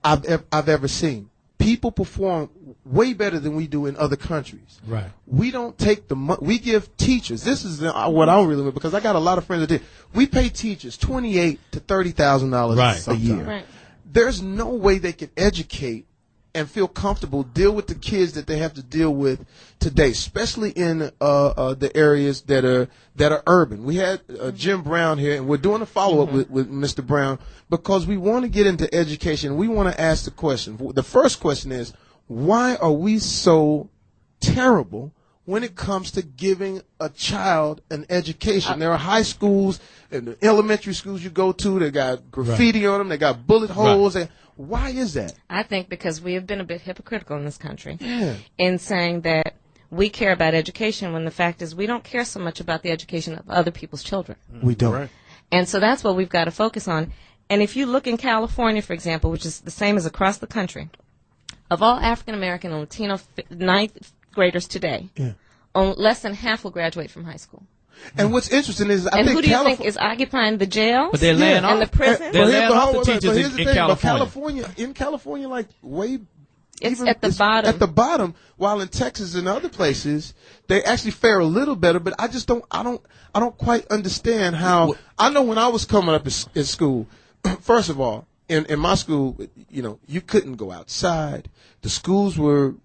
I've ever seen. People perform way better than we do in other countries. Right. We don't take the money. We give teachers. This is what I don't really know, because I got a lot of friends that did. We pay teachers $28,000 to $30,000 a year. Right. There's no way they can educate and feel comfortable, deal with the kids that they have to deal with today, especially in the areas that are urban. We had Jim Brown here, and we're doing a follow-up with Mr. Brown because we want to get into education. We want to ask the question. The first question is, why are we so terrible when it comes to giving a child an education. There are high schools and the elementary schools you go to, they got graffiti on them, they got bullet holes. And why is that? I think because we have been a bit hypocritical in this country in saying that we care about education when the fact is we don't care so much about the education of other people's children. We don't. Right. And so that's what we've got to focus on. And if you look in California, for example, which is the same as across the country, of all African American and Latino ninth graders today, less than half will graduate from high school. And what's interesting is, and who do you think is occupying the jails but they're laying and the prison? They're laying off the teachers in California. In California, like it's at the bottom. At the bottom, while in Texas and other places, they actually fare a little better. But I just don't. I don't quite understand how. I know when I was coming up in school, first of all, in my school, you couldn't go outside. The schools were,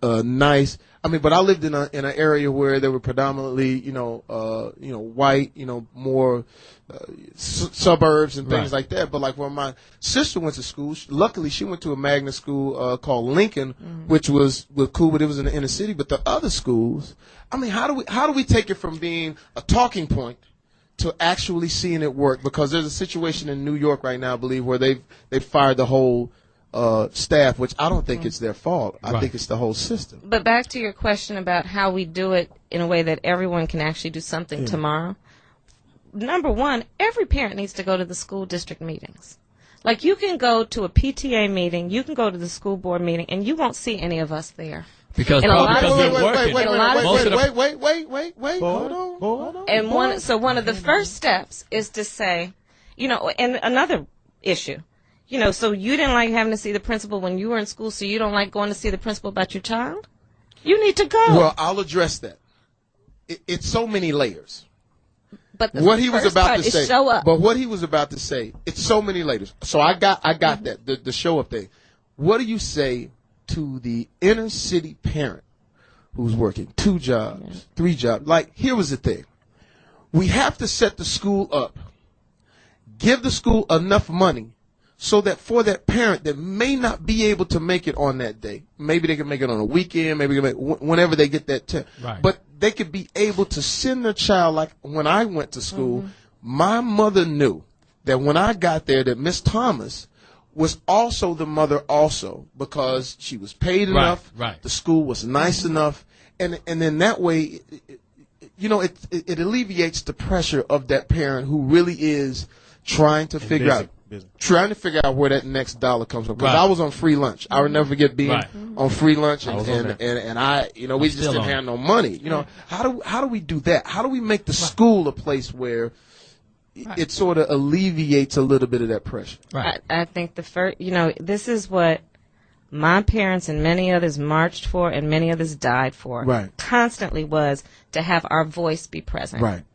nice. I mean, but I lived in an area where they were predominantly, white, more suburbs and things like that. But like when my sister went to school, luckily she went to a magnet school called Lincoln, which was cool, but it was in the inner city. But the other schools, I mean, how do we take it from being a talking point to actually seeing it work? Because there's a situation in New York right now, I believe, where they've fired the whole staff, which I don't think it's their fault. I think it's the whole system. But back to your question about how we do it in a way that everyone can actually do something tomorrow. Number one, every parent needs to go to the school district meetings. Like, you can go to a PTA meeting, you can go to the school board meeting, and you won't see any of us there. Because they're working. Wait, hold on. And one of the first steps is to say, and another issue, so you didn't like having to see the principal when you were in school, so you don't like going to see the principal about your child? You need to go. Well, I'll address that. It's so many layers. But what he was about to say, show up. But what he was about to say, it's so many layers. So I got that, the show up thing. What do you say to the inner city parent who's working 2 jobs, 3 jobs? Like, here was the thing. We have to set the school up, give the school enough money so that for that parent that may not be able to make it on that day, maybe they can make it on a weekend, maybe they can make whenever they get that but they could be able to send their child. Like when I went to school, my mother knew that when I got there that Miss Thomas was also the mother also, because she was paid enough, the school was nice enough, and then that way, it alleviates the pressure of that parent who really is trying to figure out where that next dollar comes from. Because I was on free lunch. I would never forget being on free lunch, and I we just didn't have no money. How do we do that? How do we make the school a place where it sort of alleviates a little bit of that pressure? I think the first, this is what my parents and many others marched for and many others died for. Constantly was to have our voice be present.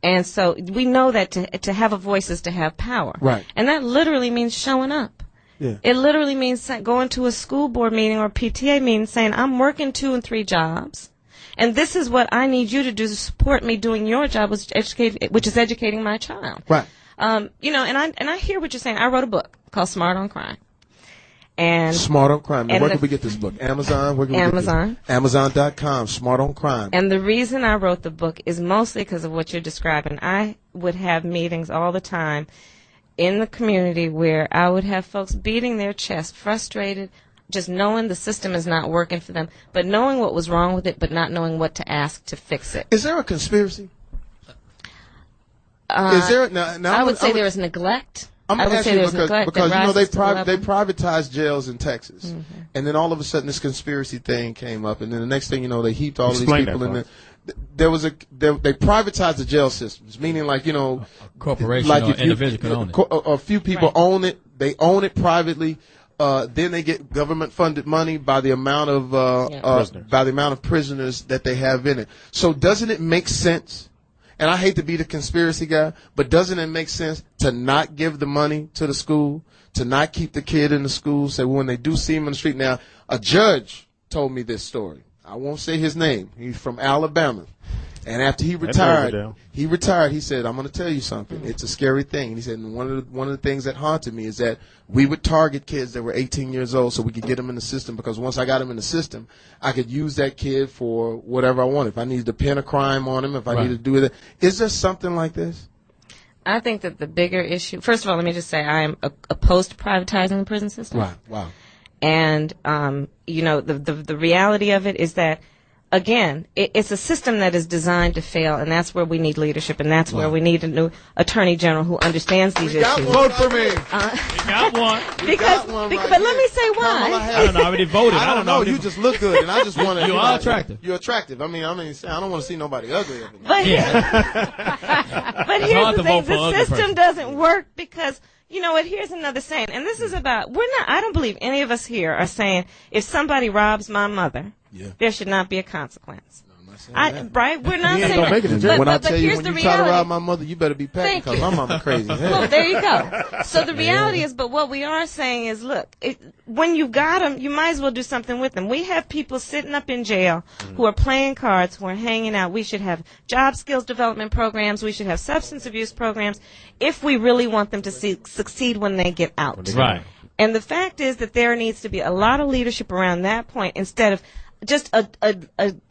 And so we know that to have a voice is to have power. And that literally means showing up. It literally means going to a school board meeting or PTA meeting saying, I'm working 2 and 3 jobs, and this is what I need you to do to support me doing your job, which is educating my child. And I hear what you're saying. I wrote a book called Smart on Crime. And Smart on Crime. Now, where can we get this book? Amazon? Where can we Amazon. Get this? Amazon.com. Smart on Crime. And the reason I wrote the book is mostly because of what you're describing. I would have meetings all the time in the community where I would have folks beating their chest, frustrated, just knowing the system is not working for them, but knowing what was wrong with it, but not knowing what to ask to fix it. Is there a conspiracy? Is there? Now I would say there is neglect. I'm going to ask you because they privatized jails in Texas, and then all of a sudden this conspiracy thing came up, and then the next thing you know, they heaped all these people in there. They privatized the jail systems, meaning like a corporation or individual can own it. A few people own it. They own it privately. Then they get government funded money by the amount of prisoners that they have in it. So doesn't it make sense? And I hate to be the conspiracy guy, but doesn't it make sense to not give the money to the school, to not keep the kid in the school, so when they do see him in the street? Now, a judge told me this story. I won't say his name. He's from Alabama. And after he retired, he said, I'm going to tell you something. It's a scary thing. And he said, and one of the things that haunted me is that we would target kids that were 18 years old so we could get them in the system, because once I got them in the system, I could use that kid for whatever I wanted. If I needed to pin a crime on him, if I needed to do that. Is there something like this? I think that the bigger issue, first of all, let me just say I am opposed to privatizing the prison system. Right. Wow. And, the reality of it is that, again, it's a system that is designed to fail, and that's where we need leadership, and that's where we need a new attorney general who understands these issues. Vote for me. You got one. But let me say why. I don't know. I already voted. I don't know. You just look good, and I just want to. You are attractive. You're attractive. I don't want to see nobody ugly. But here's the thing: the system doesn't work because. You know what? Here's another saying, and this is about. I don't believe any of us here are saying if somebody robs my mother, there should not be a consequence. Right? We're not saying that. When I tell you, here's when the you try to reality. rob my mother, you better be packing because my mama crazy. Well, there you go. So the reality is, but what we are saying is, look, when you got them, you might as well do something with them. We have people sitting up in jail who are playing cards, who are hanging out. We should have job skills development programs. We should have substance abuse programs if we really want them to succeed when they get out. Right. And the fact is that there needs to be a lot of leadership around that point instead of just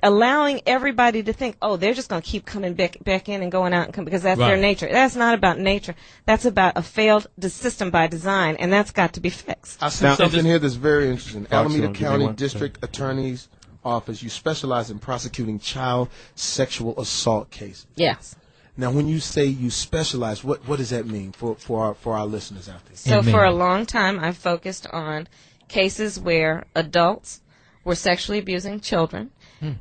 allowing everybody to think, oh, they're just going to keep coming back in and going out and come because that's their nature. That's not about nature. That's about a failed system by design, and that's got to be fixed. I see something here that's very interesting. Alameda County District Attorney's Office, you specialize in prosecuting child sexual assault cases. Yes. Now, when you say you specialize, what does that mean for our listeners out there? So for a long time, I've focused on cases where adults were sexually abusing children,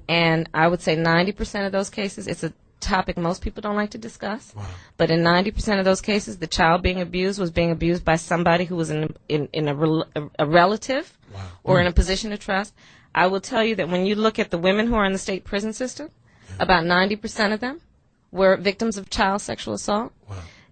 and I would say 90% of those cases, it's a topic most people don't like to discuss, but in 90% of those cases, the child being abused was being abused by somebody who was in a relative or in a position of trust. I will tell you that when you look at the women who are in the state prison system, about 90% of them were victims of child sexual assault.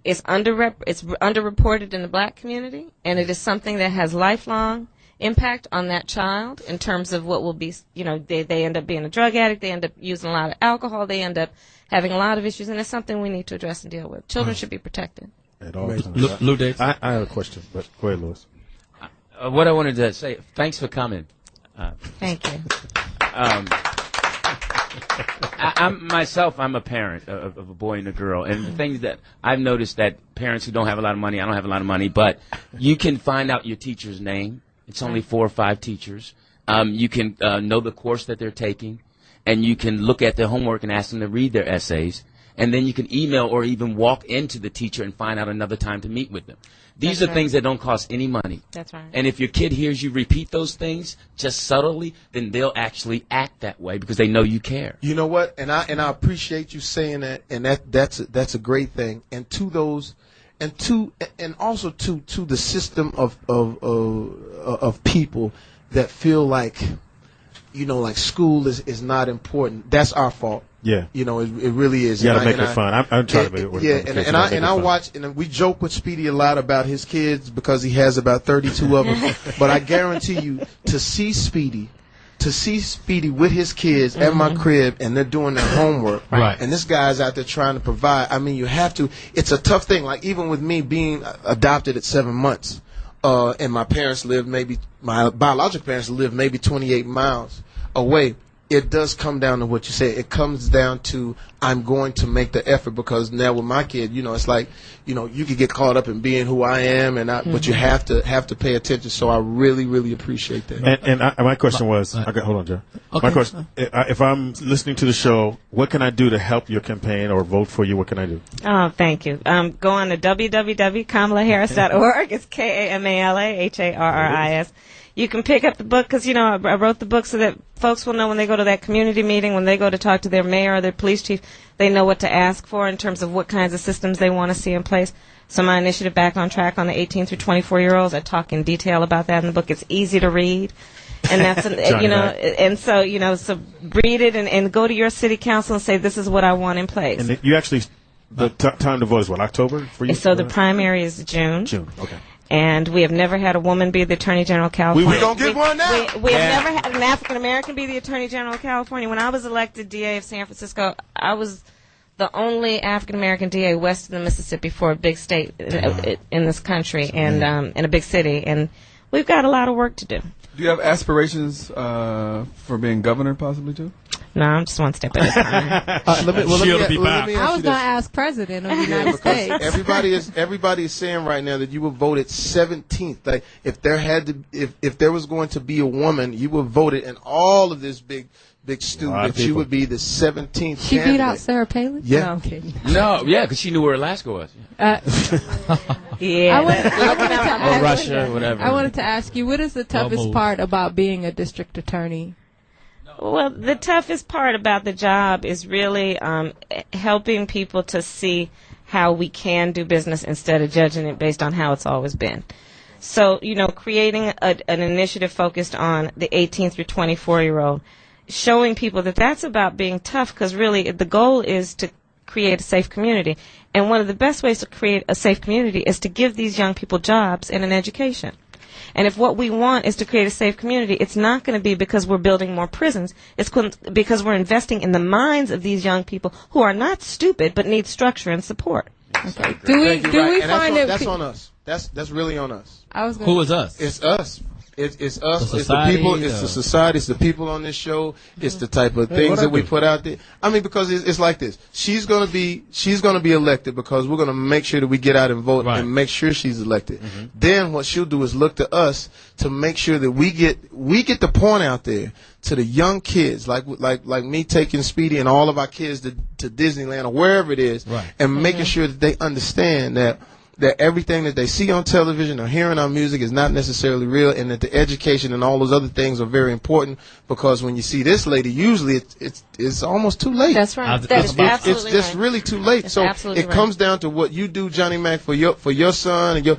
It's underreported in the black community, and it is something that has lifelong impact on that child in terms of what will be, they end up being a drug addict, they end up using a lot of alcohol, they end up having a lot of issues, and it's something we need to address and deal with. Children should be protected. At all times. Lou Dix. I have a question, but go ahead, Louis. What I wanted to say, thanks for coming. Thank you. I'm a parent of a boy and a girl, and the things that I've noticed that parents who don't have a lot of money, I don't have a lot of money, but you can find out your teacher's name. It's only 4 or 5 teachers. You can know the course that they're taking, and you can look at their homework and ask them to read their essays, and then you can email or even walk into the teacher and find out another time to meet with them. These are things that don't cost any money. That's right. And if your kid hears you repeat those things just subtly, then they'll actually act that way because they know you care. You know what? And I appreciate you saying that, and that's a great thing. And to those. And also to the system of people that feel like, like school is not important. That's our fault. Yeah. It really is. You got to make it fun. I'm trying to make it fun. And I watch, and we joke with Speedy a lot about his kids because he has about 32 of them. But I guarantee you, to see Speedy with his kids at my crib and they're doing their homework. Right. And this guy's out there trying to provide. I mean, you have to. It's a tough thing. Like, even with me being adopted at 7 months, and my biological parents live maybe 28 miles away. It does come down to what you say. It comes down to I'm going to make the effort because now with my kid, it's like, you could get caught up in being who I am, but you have to pay attention. So I really, really appreciate that. And my question was, hold on, Joe. Okay. My question: if I'm listening to the show, what can I do to help your campaign or vote for you? What can I do? Oh, thank you. Go on to www.kamalaharris.org. It's KAMALAHARRIS. You can pick up the book because, I wrote the book so that folks will know when they go to that community meeting, when they go to talk to their mayor or their police chief, they know what to ask for in terms of what kinds of systems they want to see in place. So my initiative, Back on Track, on the 18 through 24-year-olds, I talk in detail about that in the book. It's easy to read. And that's, so read it and go to your city council and say, this is what I want in place. And you actually, the time to vote is what, October for you? So the primary is June. June, okay. And we have never had a woman be the Attorney General of California. We gonna get one now. We have never had an African American be the Attorney General of California. When I was elected DA of San Francisco, I was the only African American DA west of the Mississippi for a big state in this country and in a big city. And we've got a lot of work to do. Do you have aspirations for being governor, possibly too? No, I'm just one step at a time. Let me I was going to ask President of the United States. Everybody is saying right now that you were voted 17th. Like if there was going to be a woman, you were voted in all of this big stew that you would be the 17th. She candidate. beat out Sarah Palin? Yeah. No, I'm kidding. No, yeah, because she knew where Alaska was. Yeah. I wanted to ask, Russia, whatever. I wanted to ask you, what is the toughest part about being a district attorney? Well, the toughest part about the job is really helping people to see how we can do business instead of judging it based on how it's always been. So, creating an initiative focused on the 18 through 24-year-old, showing people that that's about being tough because really the goal is to create a safe community. And one of the best ways to create a safe community is to give these young people jobs and an education. And if what we want is to create a safe community, it's not going to be because we're building more prisons. It's because we're investing in the minds of these young people who are not stupid but need structure and support. Okay. Do we find it? That's on us. That's really on us. Who is us? It's us. It's us. The It's the society, people. It's the society. It's the people on this show. It's the type of things that we put out there. I mean, because it's like this. She's gonna be elected because we're gonna make sure that we get out and vote and make sure she's elected. Then what she'll do is look to us to make sure that we get the point out there to the young kids, like me taking Speedy and all of our kids to Disneyland or wherever it is, and making sure that they understand that everything that they see on television or hearing on music is not necessarily real, and that the education and all those other things are very important, because when you see this lady, usually it's almost too late. That's right. That's absolutely It's just really too late. That's so absolutely it comes down to what you do, Johnny Mack, for your son, and you're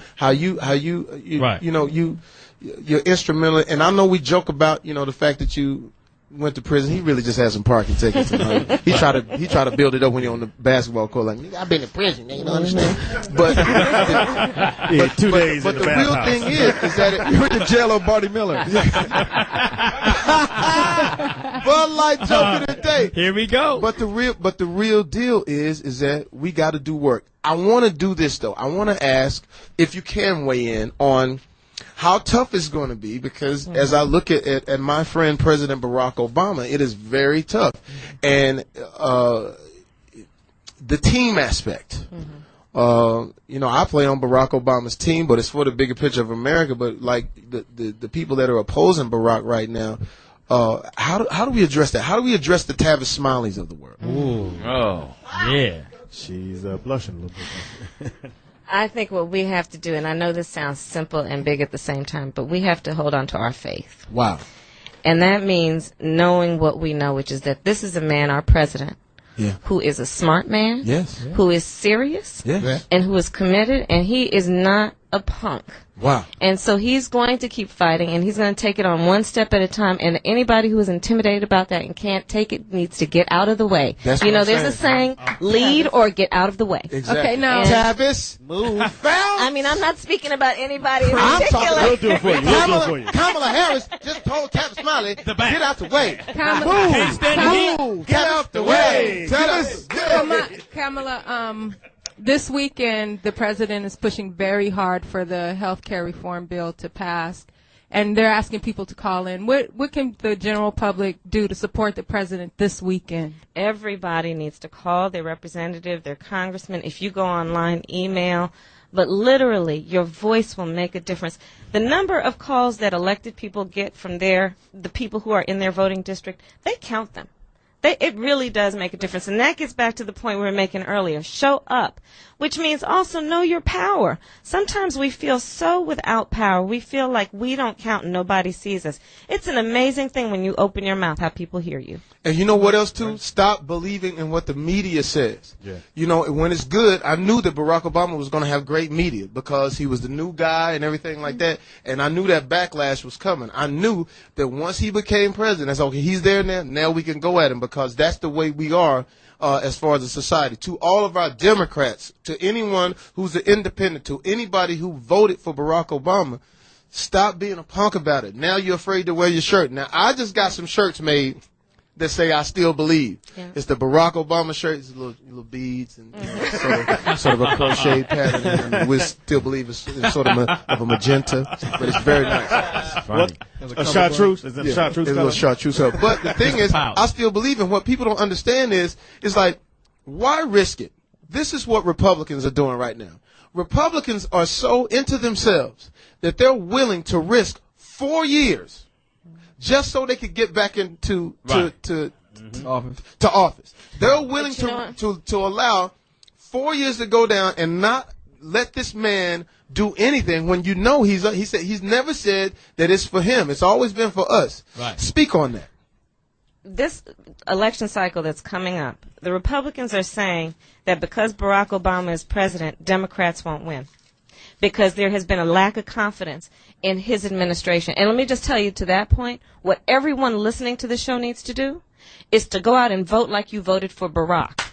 instrumental. And I know we joke about the fact that you went to prison. He really just had some parking tickets. He tried to build it up when you're on the basketball court. Like, I've been in prison. You don't understand. But 2 days. But the real thing is that you went to jail on Barney Miller. Bud Light joke of the day. Here we go. But the real deal is that we got to do work. I want to do this though. I want to ask if you can weigh in on how tough it's going to be, because as I look at my friend President Barack Obama, it is very tough. And the team aspect. I play on Barack Obama's team, but it's for the bigger picture of America. But like the people that are opposing Barack right now, how do we address that? How do we address the Tavis Smileys of the world? Ooh. Oh, yeah. She's blushing a little bit. I think what we have to do, and I know this sounds simple and big at the same time, but we have to hold on to our faith. Wow. And that means knowing what we know, which is that this is a man, our president, who is a smart man, who is serious, and who is committed, and he is not a punk. Wow. And so he's going to keep fighting, and he's going to take it on one step at a time, and anybody who is intimidated about that and can't take it needs to get out of the way. That's there's a saying, lead or get out of the way. Exactly. Okay, now Tavis, move. I mean, I'm not speaking about anybody in I'm particular. talking. We'll do it for you. Kamala Harris just told Tavis Smiley, get out the way. Kamala, Get out the way. Tavis, Kamala, this weekend, the president is pushing very hard for the health care reform bill to pass, and they're asking people to call in. What can the general public do to support the president this weekend? Everybody needs to call their representative, their congressman. If you go online, email. But literally, your voice will make a difference. The number of calls that elected people get from the people who are in their voting district, they count them. It really does make a difference. And that gets back to the point we were making earlier. Show up, which means also know your power. Sometimes we feel so without power. We feel like we don't count and nobody sees us. It's an amazing thing when you open your mouth how people hear you. And you know what else, too? Stop believing in what the media says. Yeah. When it's good, I knew that Barack Obama was going to have great media because he was the new guy and everything like that. And I knew that backlash was coming. I knew that once he became president, I said, okay, he's there now. Now we can go at him. because that's the way we are as far as a society. To all of our Democrats, to anyone who's an independent, to anybody who voted for Barack Obama, stop being a punk about it. Now you're afraid to wear your shirt. Now, I just got some shirts made that say I still believe. Yeah. It's the Barack Obama shirt. It's little beads and sort of a crochet pattern. And we still believe it's sort of a magenta, but it's very nice. It's funny. A chartreuse? Is it a chartreuse? It's a little chartreuse. But the thing is, I still believe in what people don't understand is like, why risk it? This is what Republicans are doing right now. Republicans are so into themselves that they're willing to risk 4 years just so they could get back into office. They're willing to allow 4 years to go down and not let this man do anything when you know he's never said that it's for him. It's always been for us. Right. Speak on that. This election cycle that's coming up, the Republicans are saying that because Barack Obama is president, Democrats won't win, because there has been a lack of confidence in his administration. And let me just tell you, to that point, what everyone listening to the show needs to do is to go out and vote like you voted for Barack.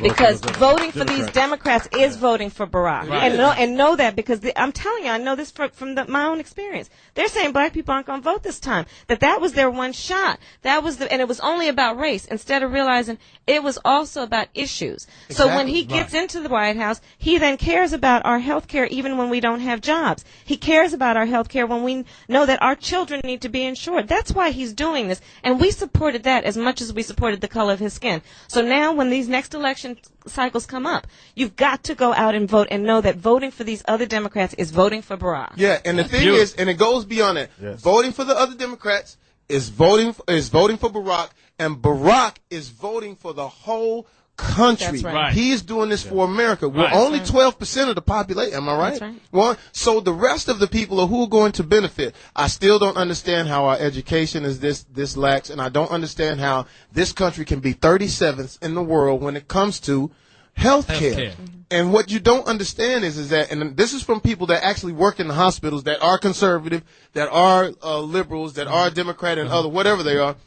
Because voting for these Democrats is voting for Barack. Right. And know that, because I'm telling you, I know this from my own experience. They're saying black people aren't going to vote this time. That was their one shot. And it was only about race, instead of realizing it was also about issues. Exactly. So when he gets into the White House, he then cares about our health care even when we don't have jobs. He cares about our health care when we know that our children need to be insured. That's why he's doing this. And we supported that as much as we supported the color of his skin. So now when these next election cycles come up, you've got to go out and vote and know that voting for these other Democrats is voting for Barack. Yeah, and the thing is, and it goes beyond that. Yes. Voting for the other Democrats is voting for Barack, and Barack is voting for the whole country. That's right. He is doing this for America. We're only 12% of the population. Am I right? That's right. Well, so the rest of the people are who are going to benefit. I still don't understand how our education is this lax, and I don't understand how this country can be 37th in the world when it comes to health care. And what you don't understand is that, and this is from people that actually work in the hospitals, that are conservative, that are liberals, that are Democrat and other, whatever they are.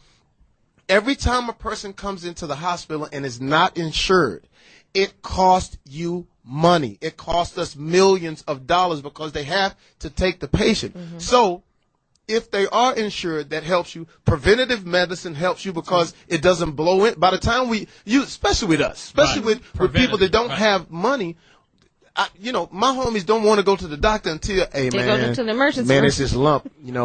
Every time a person comes into the hospital and is not insured, it costs you money. It costs us millions of dollars because they have to take the patient. Mm-hmm. So if they are insured, that helps you. Preventative medicine helps you because it doesn't blow in. By the time especially with us, especially with people that don't have money, my homies don't want to go to the doctor until, hey, they man, go to the emergency man, room. it's this lump, like,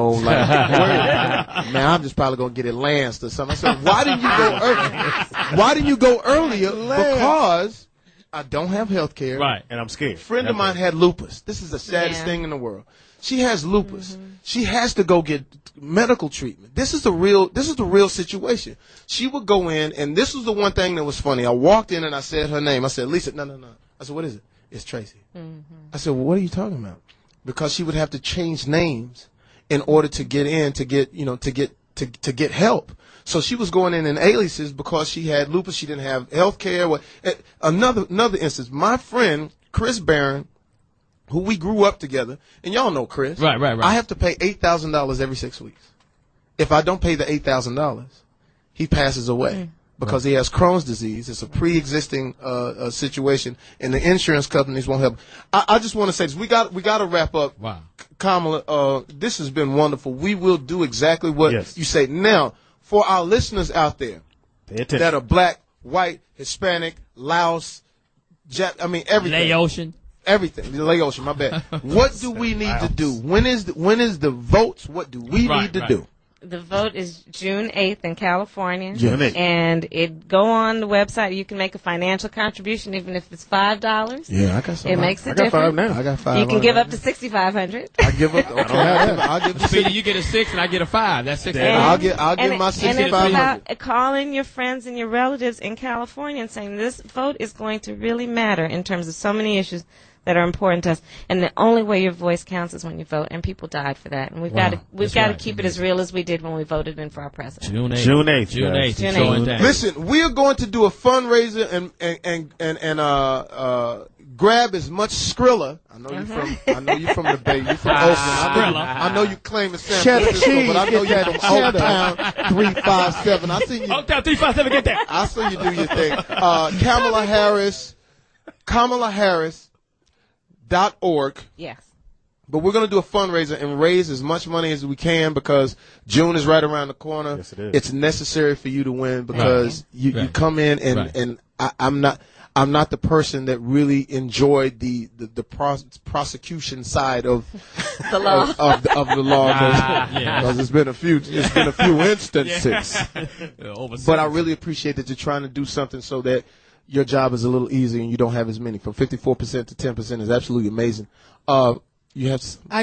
man, I'm just probably going to get it lanced or something. I said, why didn't you go earlier? Why didn't you go earlier? Because I don't have health care. Right, and I'm scared. A friend of mine had lupus. This is the saddest thing in the world. She has lupus. Mm-hmm. She has to go get medical treatment. This is the real situation. She would go in, and this was the one thing that was funny. I walked in and I said her name. I said, Lisa, no. I said, what is it? It's Tracy. Mm-hmm. I said, well, what are you talking about? Because she would have to change names in order to get in, to get help. So she was going in aliases because she had lupus. She didn't have health care. Another instance, my friend, Chris Barron, who we grew up together, and y'all know Chris. Right. I have to pay $8,000 every 6 weeks. If I don't pay the $8,000, he passes away. Mm. Because he has Crohn's disease. It's a pre-existing situation, and the insurance companies won't help. I just want to say this. We got to wrap up. Wow. Kamala, this has been wonderful. We will do exactly what you say. Now, for our listeners out there that are black, white, Hispanic, Laos, everything. Laotian. Everything. The Laotian, my bad. What do we need to do? When is the votes? What do we need to do? The vote is June 8th in California. June 8th. And go on the website. You can make a financial contribution, even if it's $5. Yeah, I got some. It makes a difference. $5 now. I got $5. You can give up to $6,500. I give up. Okay, I'll give you Speedy, you get a 6 and I get a 5. That's 6. I'll give my $6,500. And it's about calling your friends and your relatives in California and saying this vote is going to really matter in terms of so many issues that are important to us, and the only way your voice counts is when you vote, and people died for that, and we've got to keep it as real as we did when we voted in for our president. June 8th. Listen, we are going to do a fundraiser and grab as much Skrilla. I know you from the Bay. You from Oakland. I know you claim it's San Francisco, but I know you from Oaktown 357. I seen you. Oaktown 357, get there. I saw you do your thing. Kamala Harris. KamalaHarris.org. Yes. But we're going to do a fundraiser and raise as much money as we can because June is right around the corner. Yes, it is. It's necessary for you to win because you come in and I'm not the person that really enjoyed the prosecution side of the law of the law because it's been a few instances. But I really appreciate that you're trying to do something so that your job is a little easier and you don't have as many. From 54% to 10% is absolutely amazing. I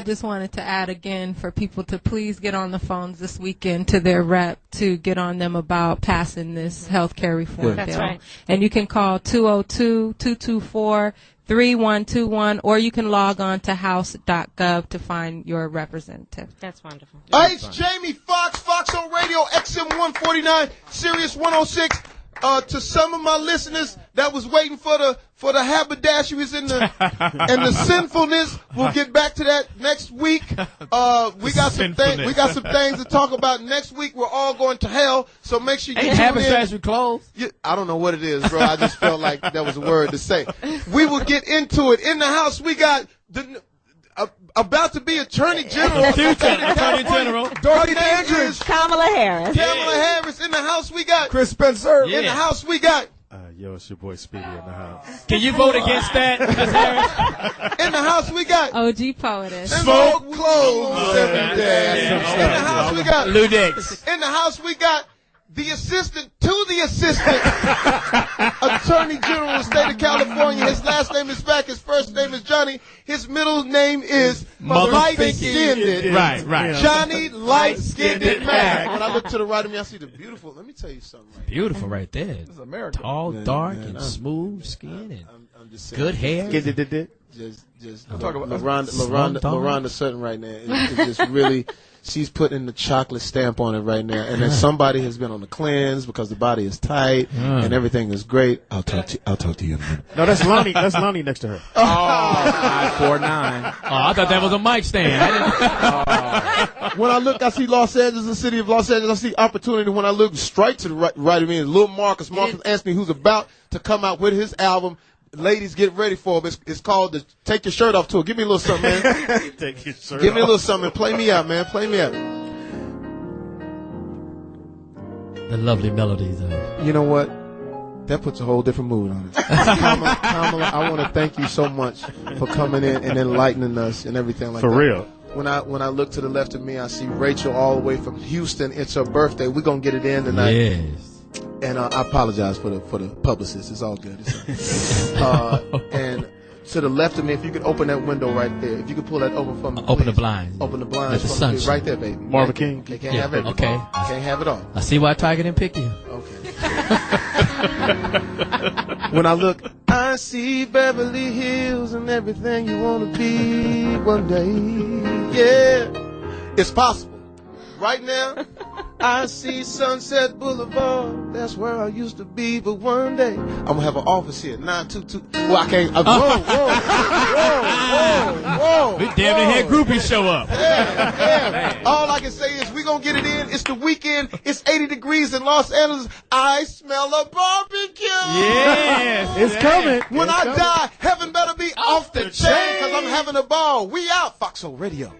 just wanted to add again for people to please get on the phones this weekend to their rep to get on them about passing this health care reform bill. That's right. And you can call 202-224-3121 or you can log on to house.gov to find your representative. That's wonderful. Hey, it's Jamie Foxx, Foxxhole Radio, XM 149, Sirius 106. To some of my listeners that was waiting for the haberdasheries and the sinfulness, we'll get back to that next week. We got some things to talk about next week. We're all going to hell, so make sure you tune in. Haberdashery closed? I don't know what it is, bro. I just felt like that was a word to say. We will get into it. In the house, we got about to be Attorney General. Attorney General. Dorothy Dandridge. Kamala Harris. Kamala Harris. In the house, we got Chris Spencer. In the house, we got. Yo, it's your boy Speedy in the house. Can you vote against that, Ms. Harris? In the house, we got. OG Poetess. Smoke clothes every day. In the house, we got. Lou Dix. In the house, we got the assistant to the assistant Attorney General of the state of California. His last name is Mack. His first name is Johnny. His middle name is Light-Skinned. Right. Johnny Light-Skinned Mack. When I look to the right of me, I see the beautiful. Let me tell you something. Beautiful right there. This is America. Tall, dark, and smooth skin and good hair. I'm talking about LaRonda Sutton right now. It's just really. She's putting the chocolate stamp on it right now, and then somebody has been on the cleanse because the body is tight and everything is great. I'll talk to you in a minute. No, that's Lonnie. That's Lonnie next to her. 549. I thought that was a mic stand. When I look, I see Los Angeles, the city of Los Angeles. I see opportunity. When I look straight to the right of me, is Lil Marcus Anthony, who's about to come out with his album. Ladies, get ready for it. It's called the Take Your Shirt Off Tour. Give me a little something, man. Take your shirt Give me a off. little something. Play me out, man. Play me out. The lovely melodies of. You know what? That puts a whole different mood on it. Kamala, I want to thank you so much for coming in and enlightening us and everything like that. For real. When I look to the left of me, I see Rachel all the way from Houston. It's her birthday. We're going to get it in tonight. Yes. And I apologize for the publicist. It's all good. And to the left of me, if you could open that window right there, if you could pull that open for me, Open the please. blinds. Open the blinds. Let the for sun me. shine. Right there, baby. Marvin King. They can't have it. Okay. Can't have it all. I see why Tiger didn't pick you. Okay. When I look, I see Beverly Hills and everything you want to be one day. Yeah, it's possible. Right now, I see Sunset Boulevard. That's where I used to be. But one day, I'm going to have an office here. 922. Well, I can't. Whoa. We damn near had groupies show up. Yeah. All I can say is we're going to get it in. It's the weekend. It's 80 degrees in Los Angeles. I smell a barbecue. Yes. It's coming. When I die, heaven better be off the chain because I'm having a ball. We out. Foxxhole Radio.